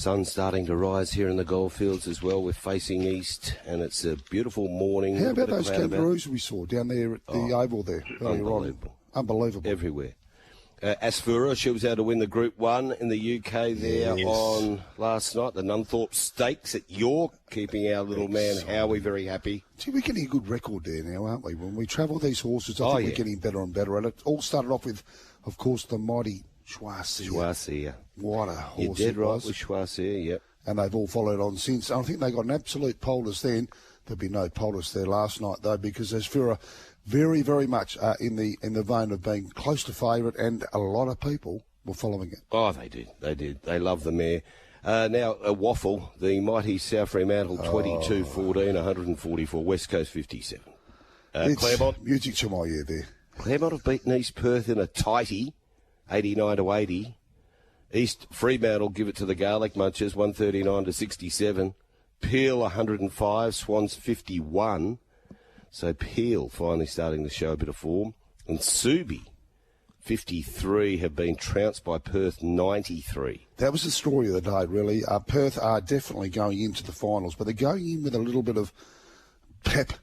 Sun's starting to rise here in the goldfields as well. We're facing east, and it's a beautiful morning. How about those kangaroos we saw down there at the Oval there? Unbelievable. Unbelievable. Everywhere. Asfura, she was able to win the Group 1 in the UK there on last night. The Nunthorpe Stakes at York, keeping our little man Howie very happy. Gee, we're getting a good record there now, aren't we? When we travel these horses, I think we're getting better and better. And it all started off with, of course, the mighty Schwarzer. What a horse. You're dead right with Schwarzer, yep. And they've all followed on since. I think they got an absolute poultice then. There'll be no poultice there last night, though, because Asfura very, very much in the vein of being close to favourite, and a lot of people were following it. Oh, they did. They love the mare. Now, a waffle, the mighty South Fremantle 22-14, 144, West Coast 57. Claremont. Music to my ear there. Claremont have beaten East Perth in a tighty, 89-80. East Fremantle give it to the Garlic Munchers, 139-67. Peel 105, Swans 51. So Peel finally starting to show a bit of form. And Subi 53 have been trounced by Perth 93. That was the story of the day, really. Perth are definitely going into the finals, but they're going in with a little bit of pep,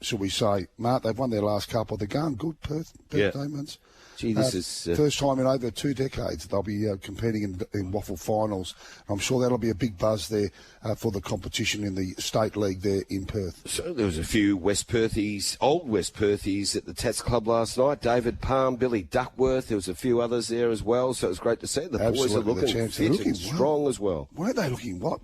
shall we say. Mark, they've won their last couple. They're going good, Perth Demons. Gee, this is... first time in over 2 decades they'll be competing in waffle finals. I'm sure that'll be a big buzz there for the competition in the State League there in Perth. So there was a few West Perthies, old West Perthies at the Tatts Club last night. David Palm, Billy Duckworth, there was a few others there as well, so it was great to see. The boys are looking fit and strong as well. Weren't they looking like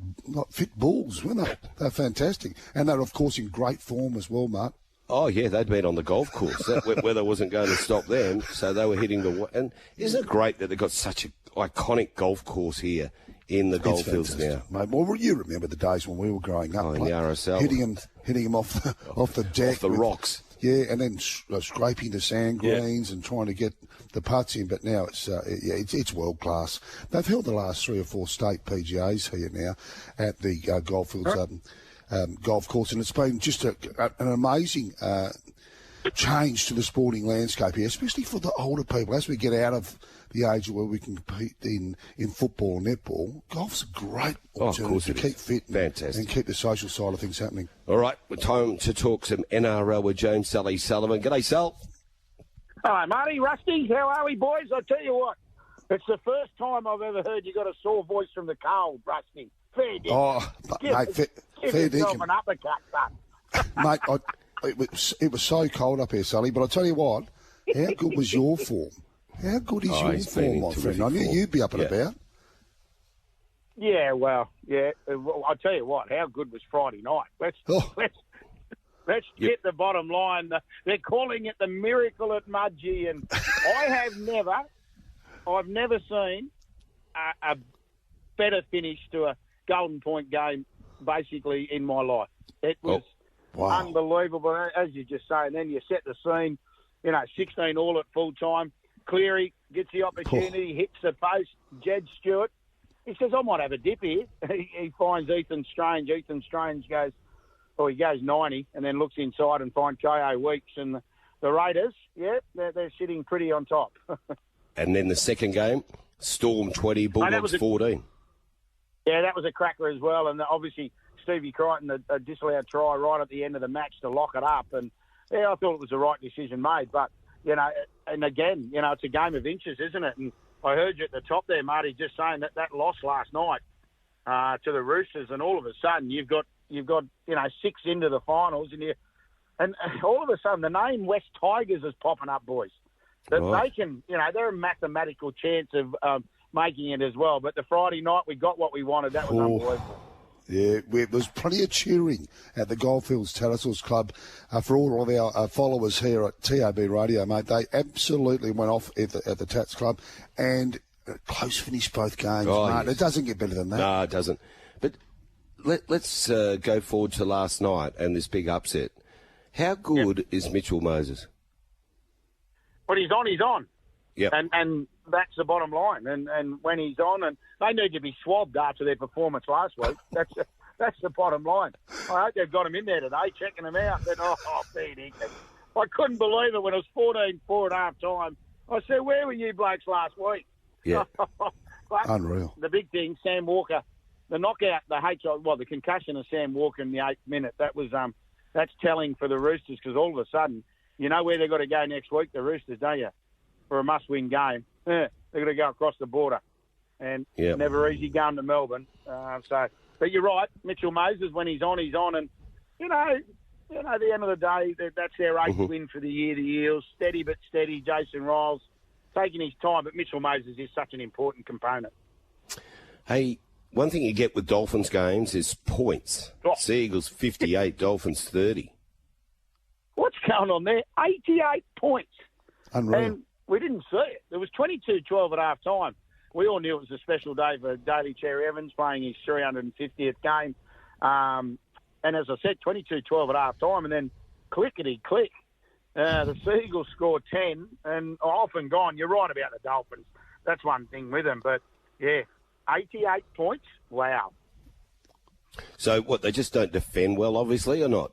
fit bulls, weren't they? They're fantastic. And they're, of course, in great form as well, Mark. Oh, yeah, they'd been on the golf course. That weather wasn't going to stop them, so they were hitting the... And isn't it great that they've got such an iconic golf course here in the goldfields now? Mate, well, you remember the days when we were growing up. In the RSL. Hitting them off the deck. Off the rocks. Yeah, and then scraping the sand greens and trying to get the putts in. But now it's world class. They've held the last 3 or 4 state PGAs here now at the Goldfields golf course, and it's been just an amazing change to the sporting landscape here, especially for the older people. As we get out of the age where we can compete in football and netball, golf's a great alternative to keep fit and keep the social side of things happening. All right, time to talk some NRL with James Sully Sullivan. G'day, Sal. Hi, Marty, Rusty. How are we, boys? I tell you what, it's the first time I've ever heard you got a sore voice from the cold, Rusty. Fair dinkum. Oh, mate, fair dinkum. An uppercut, son. Mate, it was so cold up here, Sully, but I tell you what, how good was your form? How good is your form, my friend? I knew you'd be up and about. Yeah, well, I'll tell you what, how good was Friday night? Let's get the bottom line. They're calling it the miracle at Mudgee, and I've never seen a better finish to a Golden Point game, basically, in my life. It was unbelievable, as you just say. And then you set the scene, 16 all at full time. Cleary gets the opportunity, hits the post. Jed Stewart, he says, I might have a dip here. He finds Ethan Strange. Ethan Strange goes 90 and then looks inside and finds K.O. Weeks. And the Raiders, they're sitting pretty on top. And then the second game, Storm 20, Bulldogs 14. Yeah, that was a cracker as well, and obviously Stevie Crichton, a disallowed try right at the end of the match to lock it up, and I thought it was the right decision made, but, and again, it's a game of inches, isn't it? And I heard you at the top there, Marty, just saying that loss last night to the Roosters, and all of a sudden you've got 6 into the finals, and all of a sudden the name West Tigers is popping up, boys. That they can, they're a mathematical chance of making it as well. But the Friday night, we got what we wanted. That was unbelievable. Yeah, there was plenty of cheering at the Goldfields Tatts Club for all of our followers here at TAB Radio, mate. They absolutely went off at the Tatts Club, and close finish both games, mate. Yes. It doesn't get better than that. No, it doesn't. But let's go forward to last night and this big upset. How good is Mitchell Moses? When he's on, he's on. Yep. And that's the bottom line. And when he's on, and they need to be swabbed after their performance last week. That's the bottom line. I hope they've got him in there today, checking him out. But, fair dinkum. I couldn't believe it when it was 14-4 at half time. I said, where were you blokes last week? Yeah. But unreal. The big thing, Sam Walker the knockout, the concussion of Sam Walker in the 8th minute, that's telling for the Roosters because all of a sudden, you know where they've got to go next week, the Roosters, don't you? For a must-win game. They've got to go across the border. And never easy going to Melbourne. But you're right, Mitchell Moses, when he's on. And, at the end of the day, that's their 8th win for the year, the Eels. Steady but steady. Jason Riles taking his time, but Mitchell Moses is such an important component. Hey, one thing you get with Dolphins games is points. Oh. Sea Eagles 58, Dolphins 30. What's going on there? 88 points. Unreal. And we didn't see it. It was 22-12 at half time. We all knew it was a special day for Daly Cherry Evans playing his 350th game. And as I said, 22-12 at half time, and then clickety-click. The Sea Eagles scored 10 and off and gone. You're right about the Dolphins. That's one thing with them. But, 88 points? Wow. So, what, they just don't defend well, obviously, or not?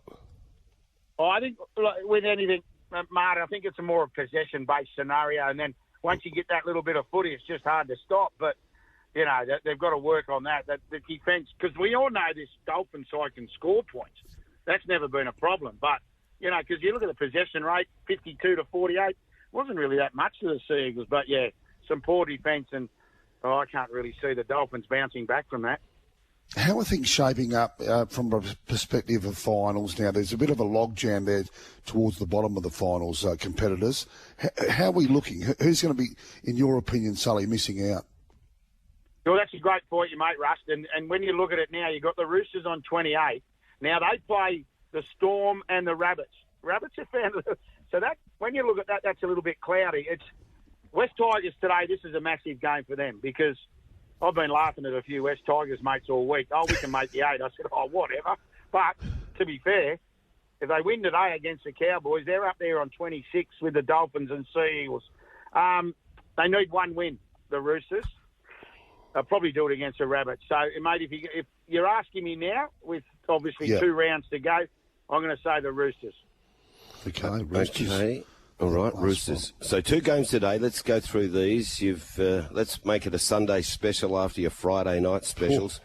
I think with anything, Marty, I think it's a more possession-based scenario. And then once you get that little bit of footy, it's just hard to stop. But, they've got to work on that. The defence, because we all know this Dolphin side can score points. That's never been a problem. But, because you look at the possession rate, 52-48, wasn't really that much to the Sea Eagles. But, some poor defence, and I can't really see the Dolphins bouncing back from that. How are things shaping up from a perspective of finals now? There's a bit of a logjam there towards the bottom of the finals competitors. How are we looking? Who's going to be, in your opinion, Sully, missing out? Well, that's a great point you make, Rust. And when you look at it now, you've got the Roosters on 28. Now, they play the Storm and the Rabbits. Rabbits are found... So that when you look at that, that's a little bit cloudy. It's West Tigers today, this is a massive game for them because I've been laughing at a few West Tigers mates all week. Oh, we can make the 8. I said, whatever. But, to be fair, if they win today against the Cowboys, they're up there on 26 with the Dolphins and Sea Eagles. They need one win, the Roosters. They'll probably do it against the Rabbits. So, mate, if you're asking me now, with obviously 2 rounds to go, I'm going to say the Roosters. Okay, Roosters. Okay. All right, Roosters. So 2 games today. Let's go through these. Let's make it a Sunday special after your Friday night specials.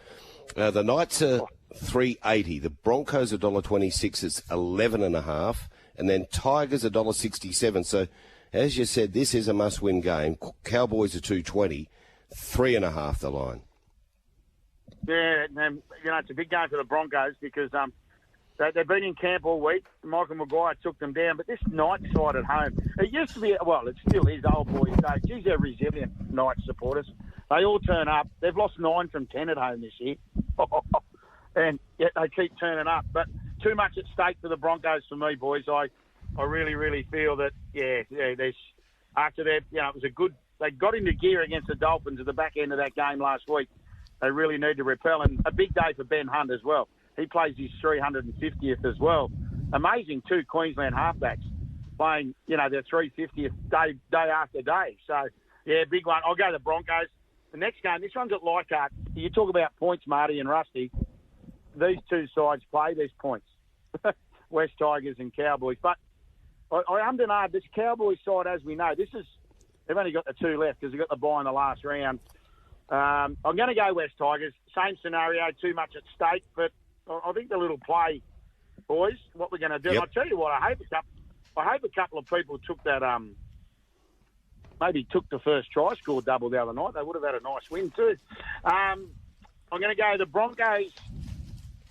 The Knights are $3.80. The Broncos are $1.26. It's 11.5, and then Tigers are $1.67. So, as you said, this is a must-win game. Cowboys are $2.20. 3.5 the line. Yeah, and, it's a big game for the Broncos because they've been in camp all week. Michael Maguire took them down, but this Knights side at home, it used to be, well, it still is old boys' day. Geez, they're resilient, Knights supporters. They all turn up. They've lost 9 from 10 at home this year. And yet they keep turning up. But too much at stake for the Broncos for me, boys. I really, really feel that, there's after that, it was a good, they got into gear against the Dolphins at the back end of that game last week. They really need to repel. And a big day for Ben Hunt as well. He plays his 350th as well. Amazing 2 Queensland halfbacks playing, their 350th day after day. So, big one. I'll go the Broncos. The next game, this one's at Leichhardt. You talk about points, Marty and Rusty. These 2 sides play these points. West Tigers and Cowboys. But I understand this Cowboys side, as we know, they've only got the 2 left because they've got the bye in the last round. I'm going to go West Tigers. Same scenario, too much at stake, but I think the little play, boys, what we're going to do. Yep. I'll tell you what, I hope a couple of people took that, maybe took the first try score double the other night. They would have had a nice win too. I'm going to go the Broncos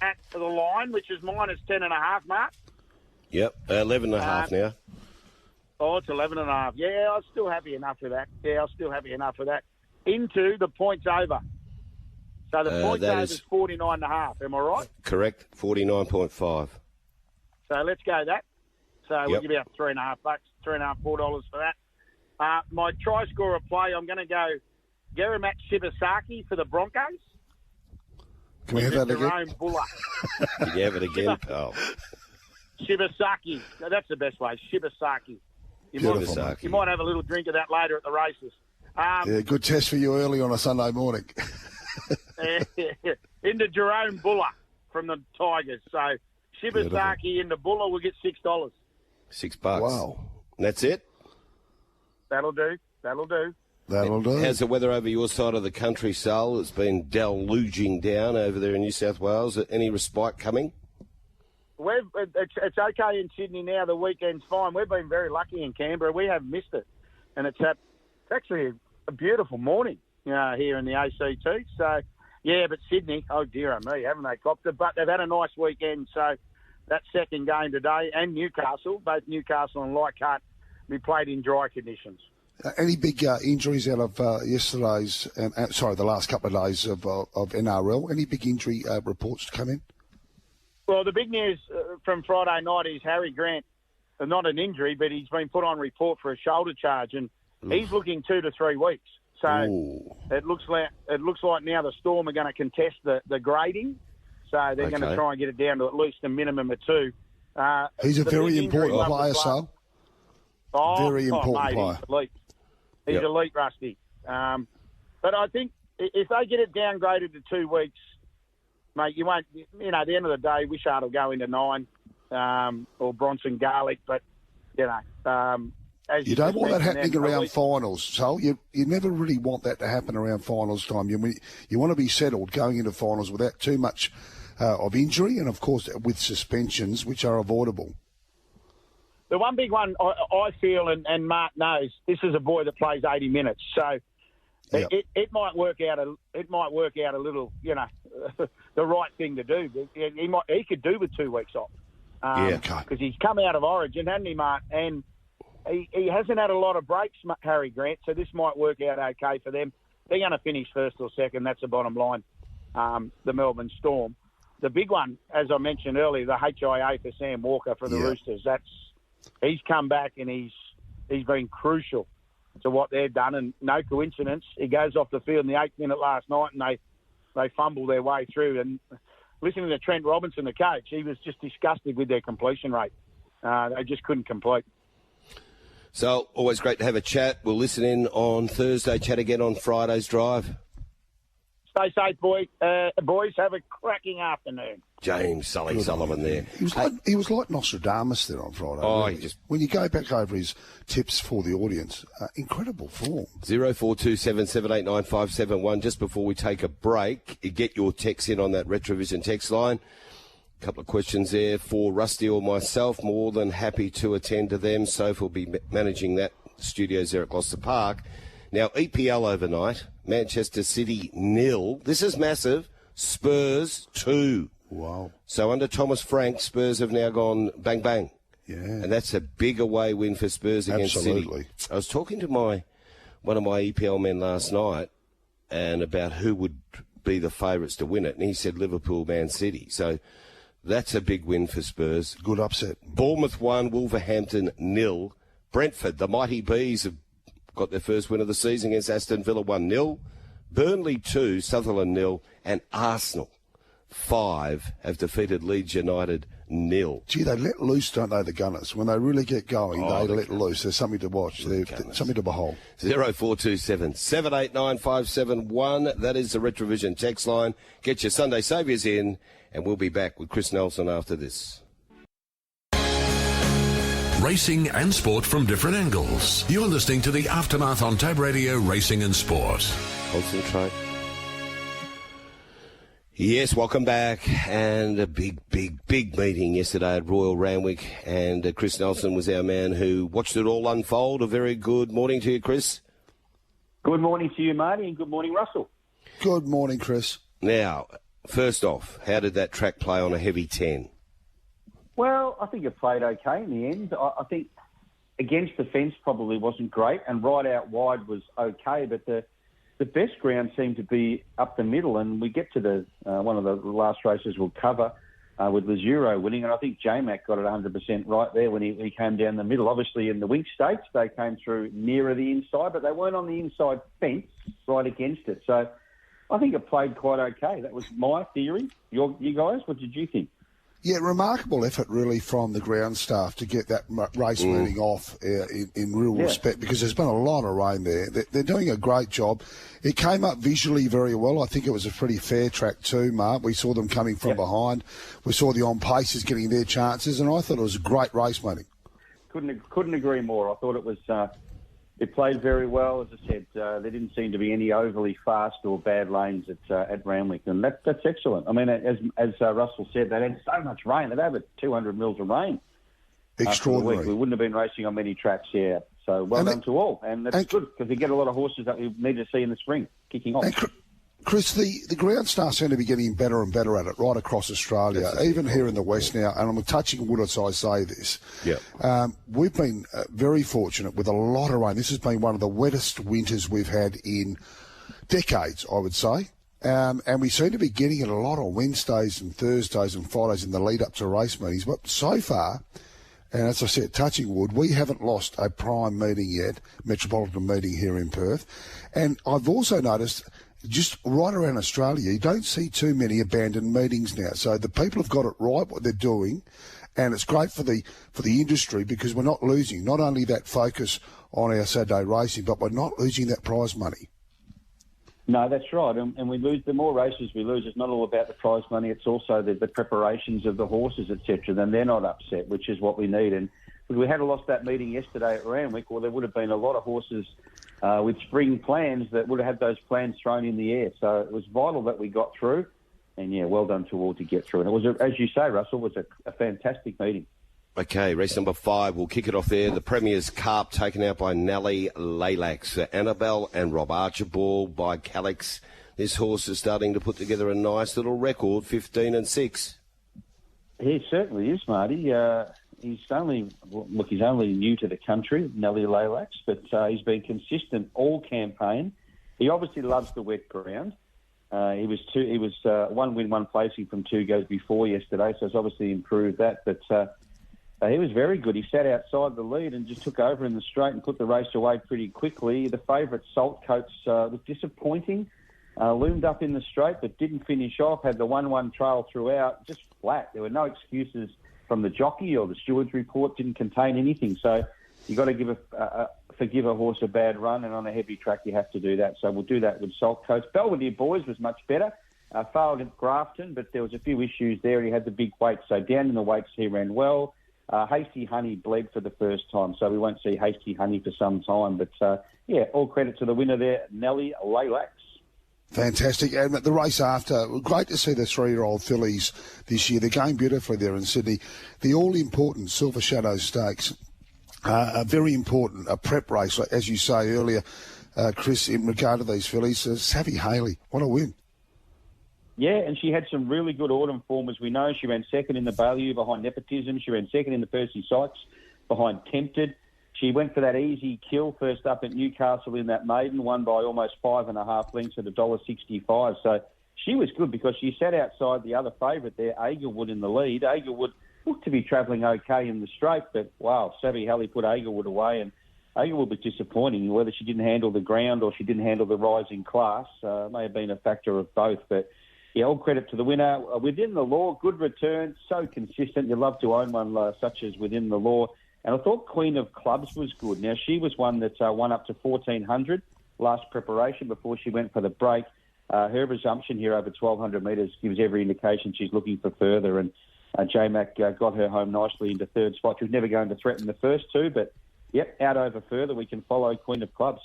at the line, which is minus 10.5, Mark. Yep, 11.5 now. Oh, it's 11.5. Yeah, I'm still happy enough with that. Into the points over. So the points over is 49.5. Am I right? Correct, 49.5. So let's go that. So we'll give you about $3.5, $3.5, $4 for that. My try scorer play, I'm going to go Garamat Shibasaki for the Broncos. Can we have that Jerome again? Buller. Can you have it again, pal? Shibasaki. That's the best way. Shibasaki. You might have a little drink of that later at the races. Good test for you early on a Sunday morning. Into Jerome Buller from the Tigers. So Shibasaki into Buller will get $6. $6. Wow. And that's it? That'll do. That'll do. How's the weather over your side of the country, Sal? It's been deluging down over there in New South Wales. Any respite coming? It's okay in Sydney now. The weekend's fine. We've been very lucky in Canberra. We have missed it. And it's actually a beautiful morning here in the ACT. So, yeah, but Sydney, oh dear me, haven't they copped it? But they've had a nice weekend. So that second game today, and Newcastle, both Newcastle and Leichhardt, be played in dry conditions. Any big injuries out of yesterday's, the last couple of days of NRL? Any big injury reports to come in? Well, the big news from Friday night is Harry Grant, not an injury, but he's been put on report for a shoulder charge, and he's looking 2 to 3 weeks. So it looks like now the Storm are going to contest the grading, so they're going to try and get it down to at least a minimum of 2. He's a very important player, Sal. Very important player. He's elite. He's elite, Rusty. But I think if they get it downgraded to 2 weeks, mate, you won't. At the end of the day, Wishart will go into 9, or Bronson Garlick. But as you don't want that happening around finals, so you never really want that to happen around finals time. You want to be settled going into finals without too much of injury, and of course with suspensions, which are avoidable. The one big one I feel, and Mark knows, this is a boy that plays 80 minutes, so it might work out a little, the right thing to do. He could do with 2 weeks off, because he's come out of Origin, hasn't he, Mark? And he hasn't had a lot of breaks, Harry Grant, so this might work out okay for them. They're going to finish first or second. That's the bottom line. The Melbourne Storm. The big one, as I mentioned earlier, the HIA for Sam Walker for the Roosters. He's come back and he's been crucial to what they've done, and no coincidence. He goes off the field in the 8th minute last night, and they fumble their way through. And listening to Trent Robinson, the coach, he was just disgusted with their completion rate. They just couldn't complete. So, always great to have a chat. We'll listen in on Thursday, chat again on Friday's drive. Stay safe, boys. Have a cracking afternoon. James Sully Sullivan there. He was like Nostradamus there on Friday. Oh, really. When you go back over his tips for the audience, incredible form. 0427 789 571. Just before we take a break, you get your text in on that Retrovision text line. A couple of questions there for Rusty or myself. More than happy to attend to them. Soph will be managing that. Studios there at Gloucester Park. Now, EPL overnight, Manchester City 0. This is massive. Spurs 2. Wow. So under Thomas Frank, Spurs have now gone bang, bang. Yeah. And that's a big away win for Spurs against City. I was talking to one of my EPL men last night and about who would be the favourites to win it, and he said Liverpool, Man City. So that's a big win for Spurs. Good upset. Bournemouth 1, Wolverhampton 0. Brentford, the mighty Bees, have got their first win of the season against Aston Villa 1-0. Burnley 2, Sutherland 0. And Arsenal 5 have defeated Leeds United 0. Gee, they let loose, don't they, the Gunners? When they really get going, they let loose. There's something to watch. There's something to behold. 0427 789 571. That is the Retrovision text line. Get your Sunday Saviours in, and we'll be back with Chris Nelson after this. Racing and sport from different angles. You're listening to The Aftermath on Tab Radio Racing and Sport. Concentrate. Yes, welcome back. And a big meeting yesterday at Royal Randwick. And Chris Nelson was our man who watched it all unfold. A very good morning to you, Chris. Good morning to you, Marty, and good morning, Russell. Good morning, Chris. Now, first off, how did that track play on a heavy 10? Well, I think it played okay in the end. I think against the fence probably wasn't great, and right out wide was okay, but the best ground seemed to be up the middle, and we get to the one of the last races we'll cover with Lazuro winning, and I think J-Mac got it 100% right there when he came down the middle. Obviously, in the Winx Stakes, they came through nearer the inside, but they weren't on the inside fence right against it. So I think it played quite okay. That was my theory. You guys, what did you think? Yeah, remarkable effort really from the ground staff to get that race meeting off in real respect, because there's been a lot of rain there. They're doing a great job. It came up visually very well. I think it was a pretty fair track too, Mark. We saw them coming from behind. We saw the on-pacers getting their chances, and I thought it was a great race meeting. Couldn't agree more. I thought it was it played very well. As I said, there didn't seem to be any overly fast or bad lanes at Randwick, and that's excellent. I mean, as Russell said, they had so much rain. They'd over 200 mils of rain. Extraordinary. We wouldn't have been racing on many tracks here. So well done to all. And that's good because we get a lot of horses that we need to see in the spring kicking off. Chris, the ground staff seem to be getting better and better at it right across Australia, even here in the West now. And I'm touching wood as I say this. Yeah. We've been very fortunate with a lot of rain. This has been one of the wettest winters we've had in decades, I would say. And we seem to be getting it a lot on Wednesdays and Thursdays and Fridays in the lead up to race meetings. But so far, and as I said, touching wood, we haven't lost a prime meeting yet, metropolitan meeting here in Perth. And I've also noticed just right around Australia, you don't see too many abandoned meetings now. So the people have got it right, what they're doing, and it's great for the industry because we're not losing not only that focus on our Saturday racing, but we're not losing that prize money. No, that's right. And we lose, the more races we lose, it's not all about the prize money, it's also the preparations of the horses, etc. Then they're not upset, which is what we need. And if we had lost that meeting yesterday at Randwick, well, there would have been a lot of horses with spring plans that would have had those plans thrown in the air. So it was vital that we got through. And, yeah, well done to all to get through. And it was, as you say, Russell, it was a fantastic meeting. Okay, race number 5. We'll kick it off there. The Premier's Carp taken out by Nellie Laylax. Annabelle and Rob Archibald by Calix. This horse is starting to put together a nice little record, 15-6. He certainly is, Marty. He's only new to the country, Nellie Laylax, but he's been consistent all campaign. He obviously loves the wet ground. He was 1 win, 1 placing from 2 goes before yesterday, so it's obviously improved that. But he was very good. He sat outside the lead and just took over in the straight and put the race away pretty quickly. The favourite, Saltcoats, was disappointing. Loomed up in the straight, but didn't finish off. Had the 1-1 trail throughout, just flat. There were no excuses from the jockey or the steward's report. Didn't contain anything. So you got to forgive a horse a bad run, and on a heavy track you have to do that. So we'll do that with Saltcoats. Belvedere Boys was much better. Failed at Grafton, but there was a few issues there. He had the big weight, so down in the weights he ran well. Hasty Honey bled for the first time, so we won't see Hasty Honey for some time. But, all credit to the winner there, Nellie Laylax. Fantastic. And the race after, great to see the 3-year-old fillies this year. They're going beautifully there in Sydney. The all-important Silver Shadow Stakes are very important, a prep race, as you say earlier, Chris, in regard to these fillies. Savvy Haley, what a win. Yeah, and she had some really good autumn form, as we know. She ran second in the Baillieu behind Nepotism. She ran second in the Percy Sykes behind Tempted. She went for that easy kill first up at Newcastle in that maiden, won by almost 5.5 lengths at $1.65. So she was good because she sat outside the other favourite there, Aglewood, in the lead. Aglewood looked to be travelling okay in the straight, but wow, Savvy Haley put Aglewood away, and Aglewood was disappointing. Whether she didn't handle the ground or she didn't handle the rising class may have been a factor of both, but yeah, all credit to the winner. Within the Law, good return, so consistent. You love to own one such as Within the Law. And I thought Queen of Clubs was good. Now, she was one that won up to 1,400 last preparation before she went for the break. Her resumption here over 1,200 metres gives every indication she's looking for further. And J-Mac got her home nicely into third spot. She was never going to threaten the first two, but, yep, out over further, we can follow Queen of Clubs.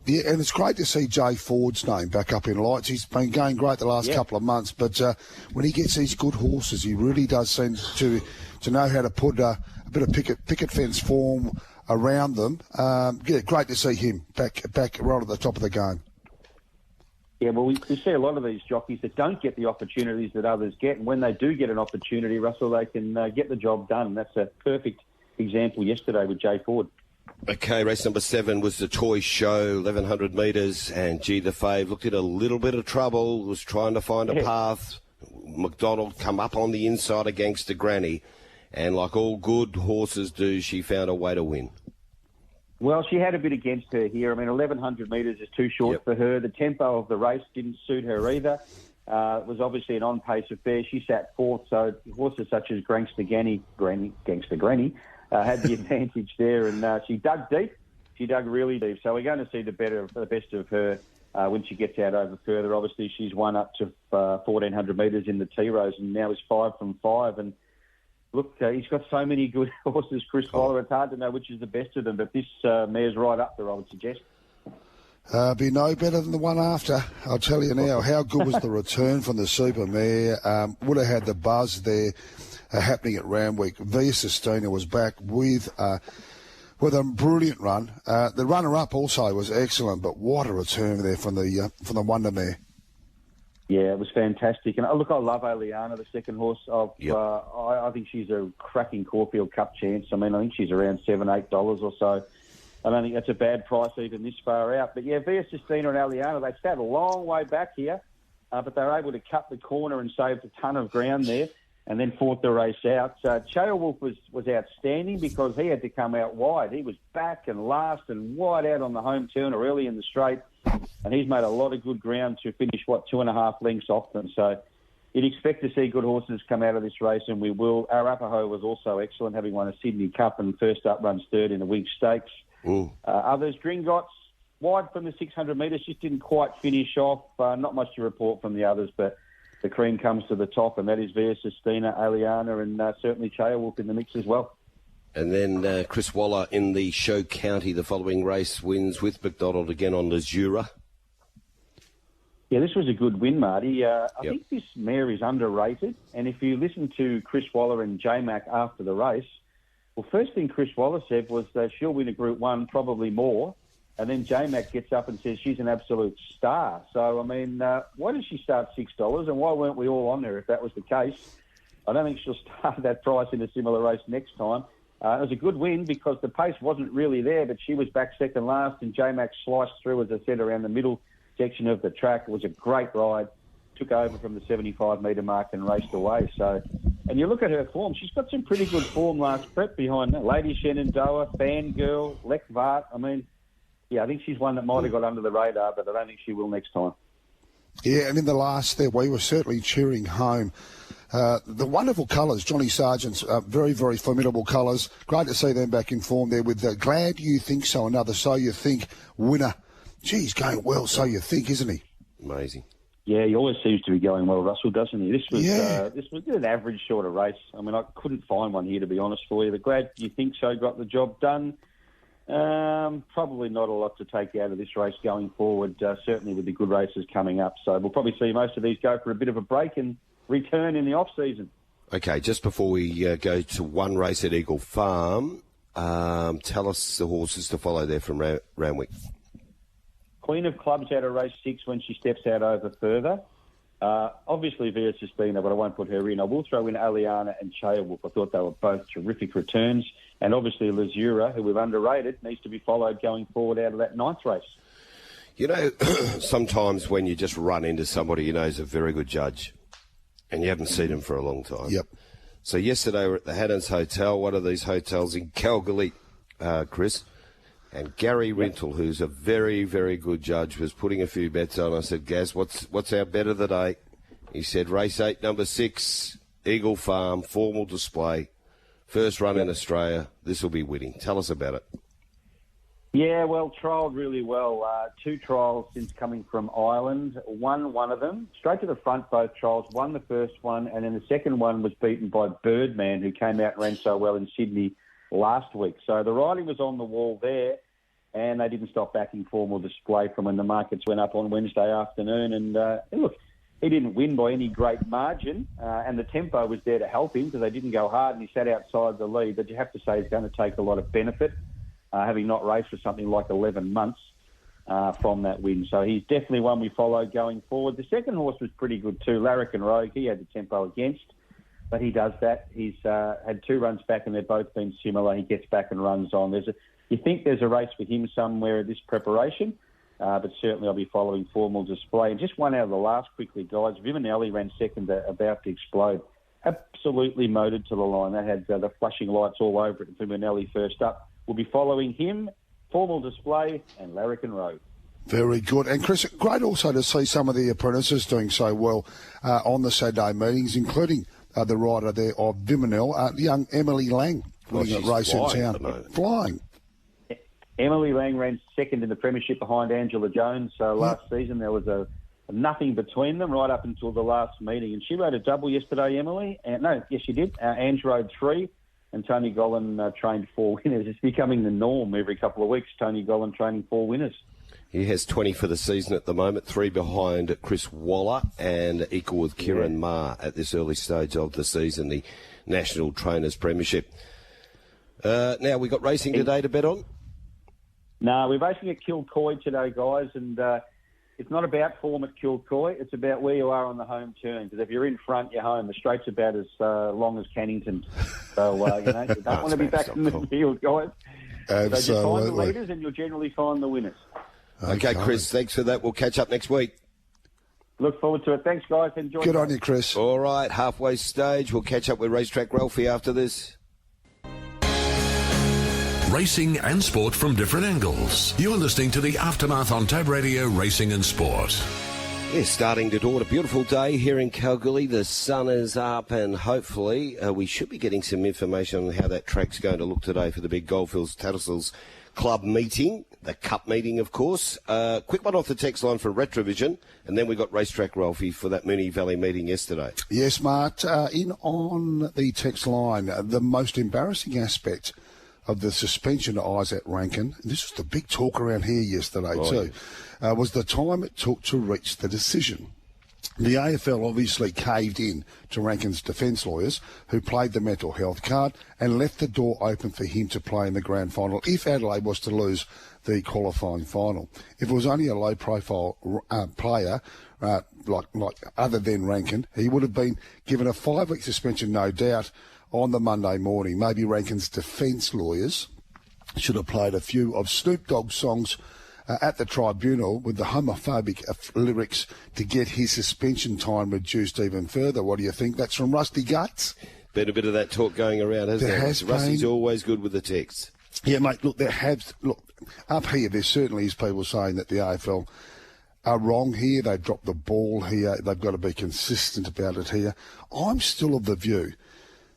Yeah, and it's great to see Jay Ford's name back up in lights. He's been going great the last couple of months, but when he gets these good horses, he really does seem to know how to put a bit of picket fence form around them. Great to see him back right at the top of the game. Yeah, well, we see a lot of these jockeys that don't get the opportunities that others get, and when they do get an opportunity, Russell, they can get the job done. That's a perfect example yesterday with Jay Ford. Okay, race number 7 was the Toy Show, 1,100 metres, and the fave looked at a little bit of trouble, was trying to find a path. McDonald come up on the inside against the Granny, and like all good horses do, she found a way to win. Well, she had a bit against her here. I mean, 1,100 metres is too short for her. The tempo of the race didn't suit her either. It was obviously an on-pace affair. She sat fourth, so horses such as Gangster Granny, had the advantage there, and she dug deep. She dug really deep. So we're going to see the best of her when she gets out over further. Obviously, she's won up to 1,400 metres in the T-Rose and now is 5 from 5. And look, he's got so many good horses, Chris Waller. It's hard to know which is the best of them, but this mare's right up there, I would suggest. Be no better than the one after. I'll tell you now, how good was the return from the Super Mare? Would have had the buzz there happening at Randwick. Via Sistina was back with a brilliant run. The runner-up also was excellent, but what a return there from the Wonder Mare. Yeah, it was fantastic. And look, I love Oleana, the second horse. I think she's a cracking Caulfield Cup chance. I mean, I think she's around $7, $8 or so. I don't think that's a bad price even this far out. But yeah, Via Sistina and Oleana, they sat a long way back here, but they were able to cut the corner and saved a ton of ground there and then fought the race out. Wolf was outstanding because he had to come out wide. He was back and last and wide out on the home turner early in the straight, and he's made a lot of good ground to finish, 2.5 lengths off them. So you'd expect to see good horses come out of this race, and we will. Arapaho was also excellent, having won a Sydney Cup and first up runs third in the Winx Stakes. Others, Gringotts, wide from the 600 metres, just didn't quite finish off. Not much to report from the others, but the cream comes to the top, and that is Via Sistina, Oleana, and certainly Wolf in the mix as well. And then Chris Waller in the Show County, the following race, wins with McDonald again on Lazura. Yeah, this was a good win, Marty. I think this mare is underrated, and if you listen to Chris Waller and J-Mac after the race, well, first thing Chris Waller said was she'll win a Group 1, probably more. And then J-Mac gets up and says she's an absolute star. So, I mean, why did she start $6 and why weren't we all on there if that was the case? I don't think she'll start that price in a similar race next time. It was a good win because the pace wasn't really there, but she was back second last and J-Mac sliced through, as I said, around the middle section of the track. It was a great ride. Took over from the 75-metre mark and raced away. So, and you look at her form, she's got some pretty good form last prep behind that. Lady Shenandoah, Fangirl, Lek Vart. I mean, yeah, I think she's one that might have got under the radar, but I don't think she will next time. Yeah, and in the last there, we were certainly cheering home the wonderful colours, Johnny Sargent's very, very formidable colours. Great to see them back in form there with Glad You Think So, another So You Think winner. Geez, going well, So You Think, isn't he? Amazing. Yeah, he always seems to be going well, Russell, doesn't he? This was an average sort of race. I mean, I couldn't find one here, to be honest for you. But Glad You Think So got the job done. Probably not a lot to take out of this race going forward, certainly with the good races coming up. So we'll probably see most of these go for a bit of a break and return in the off-season. Okay, just before we go to one race at Eagle Farm, tell us the horses to follow there from Randwick. Queen of Clubs out of race 6 when she steps out over further. Obviously Via Sistina, but I won't put her in. I will throw in Oleana and Wolf. I thought they were both terrific returns. And obviously Lazura, who we've underrated, needs to be followed going forward out of that 9th race. You know, sometimes when you just run into somebody you know is a very good judge and you haven't seen him for a long time. Yep. So yesterday we're at the Haddon's Hotel, one of these hotels in Kalgoorlie, Chris. And Gary Rintle, who's a very, very good judge, was putting a few bets on. I said, Gaz, what's our bet of the day? He said, race 8, number 6, Eagle Farm, formal display, first run in Australia. This will be winning. Tell us about it. Yeah, well, trialled really well. 2 trials since coming from Ireland. Won one of them. Straight to the front, both trials. Won the first one, and then the second one was beaten by Birdman, who came out and ran so well in Sydney last week. So the riding was on the wall there, and they didn't stop backing formal display from when the markets went up on Wednesday afternoon. And look, he didn't win by any great margin, and the tempo was there to help him because they didn't go hard, and he sat outside the lead. But you have to say he's going to take a lot of benefit, having not raced for something like 11 months from that win. So he's definitely one we follow going forward. The second horse was pretty good too, Larrikin Rogue. He had the tempo against, but he does that. He's had 2 runs back, and they've both been similar. He gets back and runs on. You think there's a race for him somewhere at this preparation, but certainly I'll be following formal display. And just one out of the last quickly, guys. Viminelli ran second, About to Explode. Absolutely motored to the line. That had the flashing lights all over it. Viminelli first up. We'll be following him, formal display, and Larrikin Road. Very good. And Chris, great also to see some of the apprentices doing so well on the Saturday meetings, including the rider there of Viminel, young Emily Lang, winning a race in town. Flying. Emily Lang ran second in the premiership behind Angela Jones last season. There was a nothing between them right up until the last meeting. And she rode a double yesterday, Emily. Yes, she did. Ange rode 3, and Tony Gollan trained 4 winners. It's becoming the norm every couple of weeks, Tony Gollan training 4 winners. He has 20 for the season at the moment, 3 behind Chris Waller and equal with Kieran Ma at this early stage of the season, the National Trainers Premiership. Now, we got racing today to bet on? No, we're racing at Kilcoy today, guys, and it's not about form at Kilcoy. It's about where you are on the home turn, because if you're in front, you're home. The straight's about as long as Cannington. So, you don't want to be back in the field, guys. So just find the leaders and you'll generally find the winners. Okay, Chris, thanks for that. We'll catch up next week. Look forward to it. Thanks, guys. Enjoy. Good on you, Chris. All right, halfway stage. We'll catch up with Racetrack Ralphy after this. Racing and sport from different angles. You're listening to the Aftermath on Tab Radio Racing and Sport. It's starting to dawn. A beautiful day here in Kalgoorlie. The sun is up, and hopefully we should be getting some information on how that track's going to look today for the big Goldfields Tatts Club meeting, the Cup meeting, of course. Quick one off the text line for Retrovision, and then we got Racetrack Ralphy for that Moonee Valley meeting yesterday. Yes, Mart. In on the text line, the most embarrassing aspect of the suspension of Isaac Rankin, and this was the big talk around here yesterday too, was the time it took to reach the decision. The AFL obviously caved in to Rankin's defence lawyers, who played the mental health card and left the door open for him to play in the grand final if Adelaide was to lose the qualifying final. If it was only a low-profile player, like other than Rankin, he would have been given a 5-week suspension, no doubt, on the Monday morning. Maybe Rankin's defence lawyers should have played a few of Snoop Dogg's songs at the tribunal with the homophobic lyrics to get his suspension time reduced even further. What do you think? That's from Rusty Guts. Been a bit of that talk going around, hasn't there? Rusty's always good with the texts. Yeah, mate, look, up here there certainly is people saying that the AFL are wrong here. They've dropped the ball here. They've got to be consistent about it here. I'm still of the view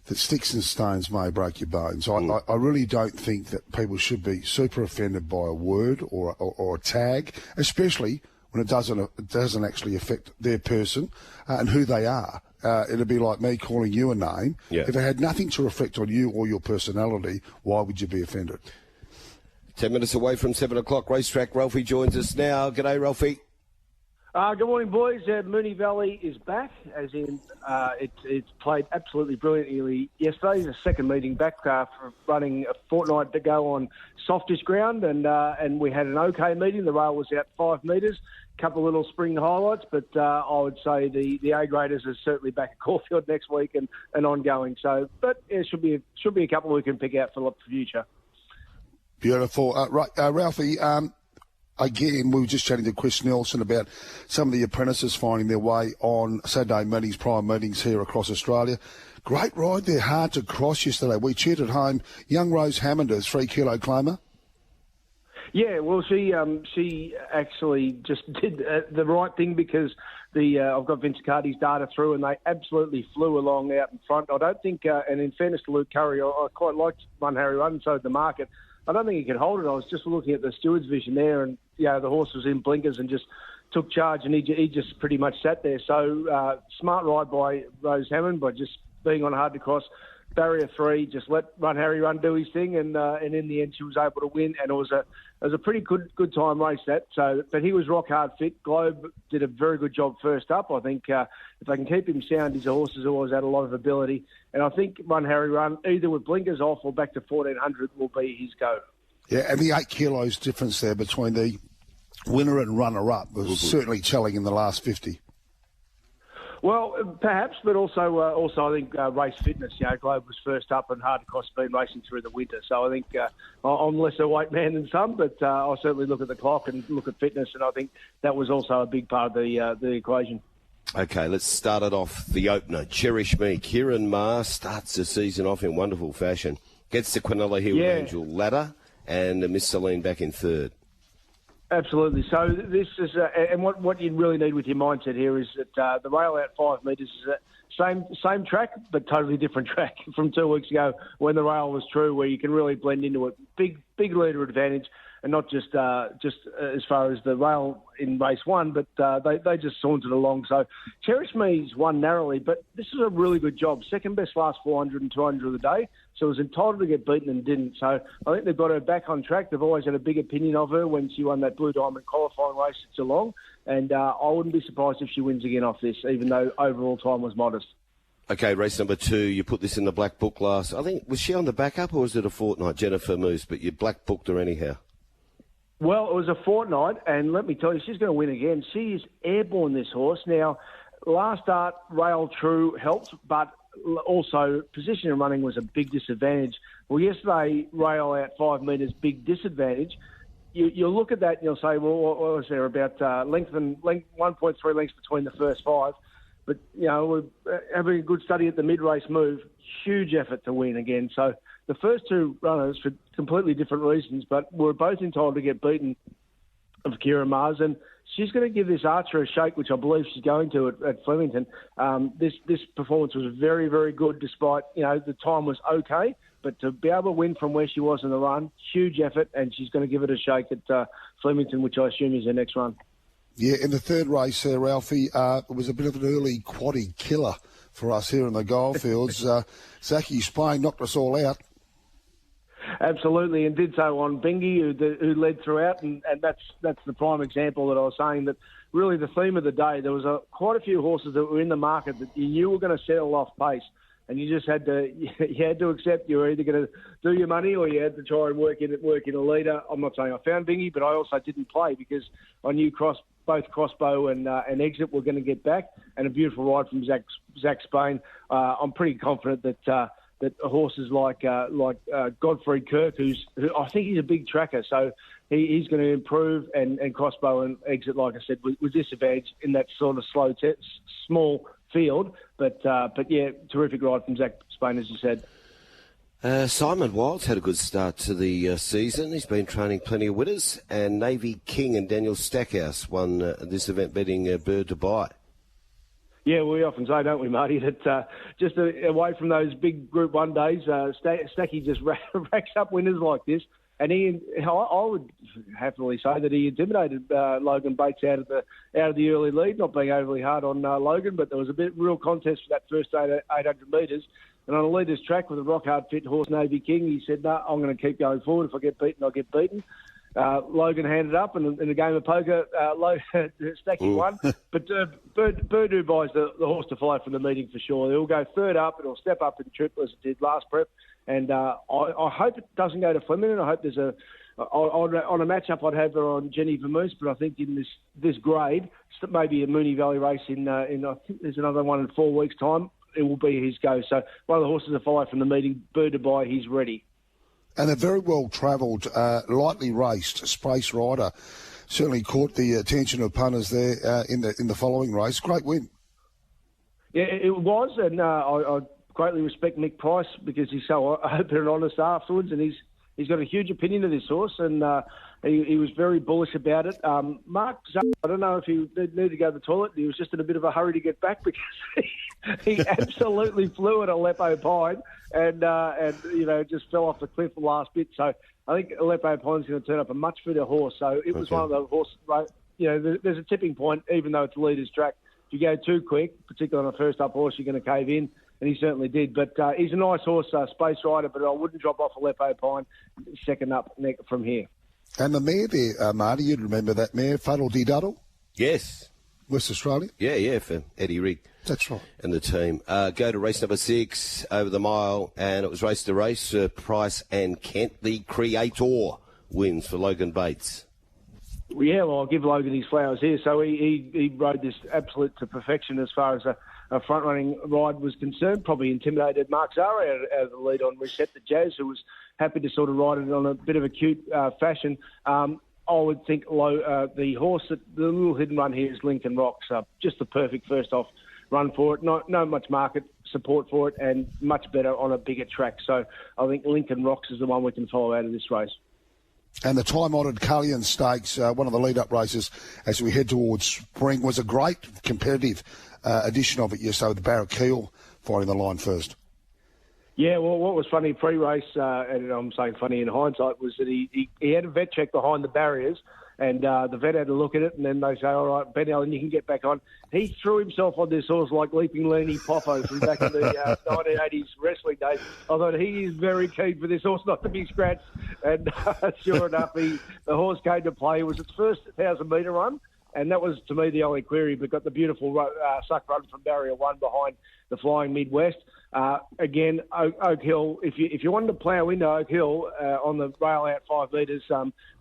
that sticks and stones may break your bones. I really don't think that people should be super offended by a word or a tag, especially when it doesn't actually affect their person and who they are. It'd be like me calling you a name. Yeah. If it had nothing to reflect on you or your personality, why would you be offended? 10 minutes away from 7 o'clock, Racetrack Ralphy joins us now. G'day, Ralphie. Good morning, boys. Moonee Valley is back, as in it's played absolutely brilliantly yesterday. The second meeting back for running a fortnight to go on softish ground, and we had an okay meeting. The rail was out 5 metres, a couple of little spring highlights, but I would say the A-graders are certainly back at Caulfield next week and ongoing. So, but it should be a couple we can pick out for the future. Beautiful. Ralphie, again, we were just chatting to Chris Nelson about some of the apprentices finding their way on Saturday meetings, prime meetings here across Australia. Great ride there, hard to cross yesterday. We cheered at home. Young Rose Hammond, a 3-kilo claimer. Yeah, well, she actually just did the right thing because I've got Vince Cardi's data through, and they absolutely flew along out in front. I don't think, and in fairness to Luke Curry, I quite liked One Harry Run, so did the market. I don't think he could hold it. I was just looking at the steward's vision there, and the horse was in blinkers and just took charge, and he just pretty much sat there. So smart ride by Rose Hammond by just being on hard to cross. Barrier 3, just let Run Harry Run do his thing, and in the end she was able to win, and it was a pretty good time race that. So, but he was rock hard fit. Globe did a very good job first up. I think if they can keep him sound, his horse has always had a lot of ability, and I think Run Harry Run, either with blinkers off or back to 1400, will be his go. Yeah, and the 8 kilos difference there between the winner and runner-up was certainly telling in the last 50. Well, perhaps, but also I think race fitness. Globe was first up and hard to cross been racing through the winter. So I think I'm less a weight man than some, but I'll certainly look at the clock and look at fitness, and I think that was also a big part of the equation. Okay, let's start it off. The opener, Cherish Me. Kieran Ma starts the season off in wonderful fashion. Gets the Quinella Hill Angel ladder, and Miss Celine back in third. Absolutely. So this is, and what you really need with your mindset here is that the rail out 5 metres is same track, but totally different track from 2 weeks ago when the rail was true, where you can really blend into it. Big leader advantage. and not just as far as the rail in race one, but they just sauntered along. So Cherish Me's won narrowly, but this is a really good job. Second best last 400 and 200 of the day, so was entitled to get beaten and didn't. So I think they've got her back on track. They've always had a big opinion of her when she won that Blue Diamond qualifying race at Geelong, and I wouldn't be surprised if she wins again off this, even though overall time was modest. Okay, race number 2, you put this in the black book last. I think, was she on the backup or was it a fortnight, Jennifer Moose? But you black booked her anyhow. Well, it was a fortnight, and let me tell you, she's going to win again. She is airborne, this horse. Now, last start, Rail True helped, but also position and running was a big disadvantage. Well, yesterday, Rail out 5 metres, big disadvantage. You look at that and you'll say, well, what was there about length 1.3 lengths between the first 5? But, we're having a good study at the mid-race move, huge effort to win again. So the first 2 runners, for completely different reasons, but were both entitled to get beaten of Kira Mars. And she's going to give this Archer a shake, which I believe she's going to at Flemington. This performance was very, very good, despite, the time was okay. But to be able to win from where she was in the run, huge effort, and she's going to give it a shake at Flemington, which I assume is her next run. Yeah, in the third race, Ralphie, it was a bit of an early quaddie killer for us here in the Goldfields. Zachy Spain knocked us all out. Absolutely, and did so on Bingy, who led throughout, and that's the prime example that I was saying, that really the theme of the day, there was quite a few horses that were in the market that you knew were going to settle off pace, and you just had to accept you were either going to do your money or you had to try and work in a leader. I'm not saying I found Bingy, but I also didn't play because I knew both Crossbow and Exit were going to get back, and a beautiful ride from Zach Spain. I'm pretty confident that horses like Godfrey Kirk, who I think he's a big tracker, so he's going to improve, and Crossbow and Exit, like I said, with disadvantage in that sort of small field. But yeah, terrific ride from Zach Spain, as you said. Simon Wilds had a good start to the season. He's been training plenty of winners, and Navy King and Daniel Stackhouse won this event, betting Bird to Buy. Yeah, we often say, don't we, Marty, that just away from those big Group 1 days, Stacky just racks up winners like this. And I would happily say that he intimidated Logan Bates out of the early lead, not being overly hard on Logan, but there was a real contest for that first 800 metres. And on a leader's track with a rock-hard fit horse, Navy King, he said, no, I'm going to keep going forward. If I get beaten, I'll get beaten. Logan handed up, and in the game of poker, Stacky won. But Bird who buys the horse to follow from the meeting for sure. He'll go third up, it'll step up in trip as it did last prep. And I hope it doesn't go to Flemington. I hope there's on a matchup I'd have her on Jenny Vermoose, but I think in this grade, maybe a Moonee Valley race in I think there's another one in 4 weeks' time, it will be his go. So one of the horses to follow from the meeting, Bird to Buy, he's ready. And a very well-travelled, lightly raced Space Rider certainly caught the attention of punters there in the following race. Great win. Yeah, it was, and I greatly respect Mick Price because he's so open and honest afterwards, and he's got a huge opinion of this horse, and he was very bullish about it. Mark, I don't know if he needed to go to the toilet. He was just in a bit of a hurry to get back because he absolutely flew at Aleppo Pine and just fell off the cliff the last bit. So I think Aleppo Pine's going to turn up a much fitter horse. So it was one of those horses, there's a tipping point, even though it's a leader's track. If you go too quick, particularly on a first-up horse, you're going to cave in. And he certainly did. But he's a nice horse, Space Rider, but I wouldn't drop off Aleppo Pine second up from here. And the mare there, Marty, you'd remember that mare, Fuddle Dee Duddle? Yes. West Australia? Yeah, for Eddie Rigg. That's right. And the team. Go to race number 6, over the mile, and it was race to race. Price and Kent, the creator, wins for Logan Bates. Yeah, well, I'll give Logan his flowers here. So he rode this absolute to perfection as far as a front-running ride was concerned. Probably intimidated Mark Zara out of the lead on Reset the Jazz, who was happy to sort of ride it on a bit of a cute fashion. I would think the horse, the little hidden run here is Lincoln Rocks. Just the perfect first-off run for it. Not much market support for it, and much better on a bigger track. So I think Lincoln Rocks is the one we can follow out of this race. And the time-honoured Cullion Stakes, one of the lead-up races as we head towards spring, was a great competitive edition of it yesterday with the Barrackeel finding the line first. Yeah, well, what was funny pre-race, and I'm saying funny in hindsight, was that he had a vet check behind the barriers, and the vet had to look at it, and then they say, all right, Ben Allen, you can get back on. He threw himself on this horse like Leaping Leanie Poffo from back in the 1980s wrestling days. I thought he is very keen for this horse not to be scratched, and sure enough, the horse came to play. It was its first 1,000-metre run, and that was, to me, the only query, but got the beautiful suck run from barrier 1 behind the Flying Midwest. Again, Oak Hill, if you wanted to plough into Oak Hill on the rail out 5 metres,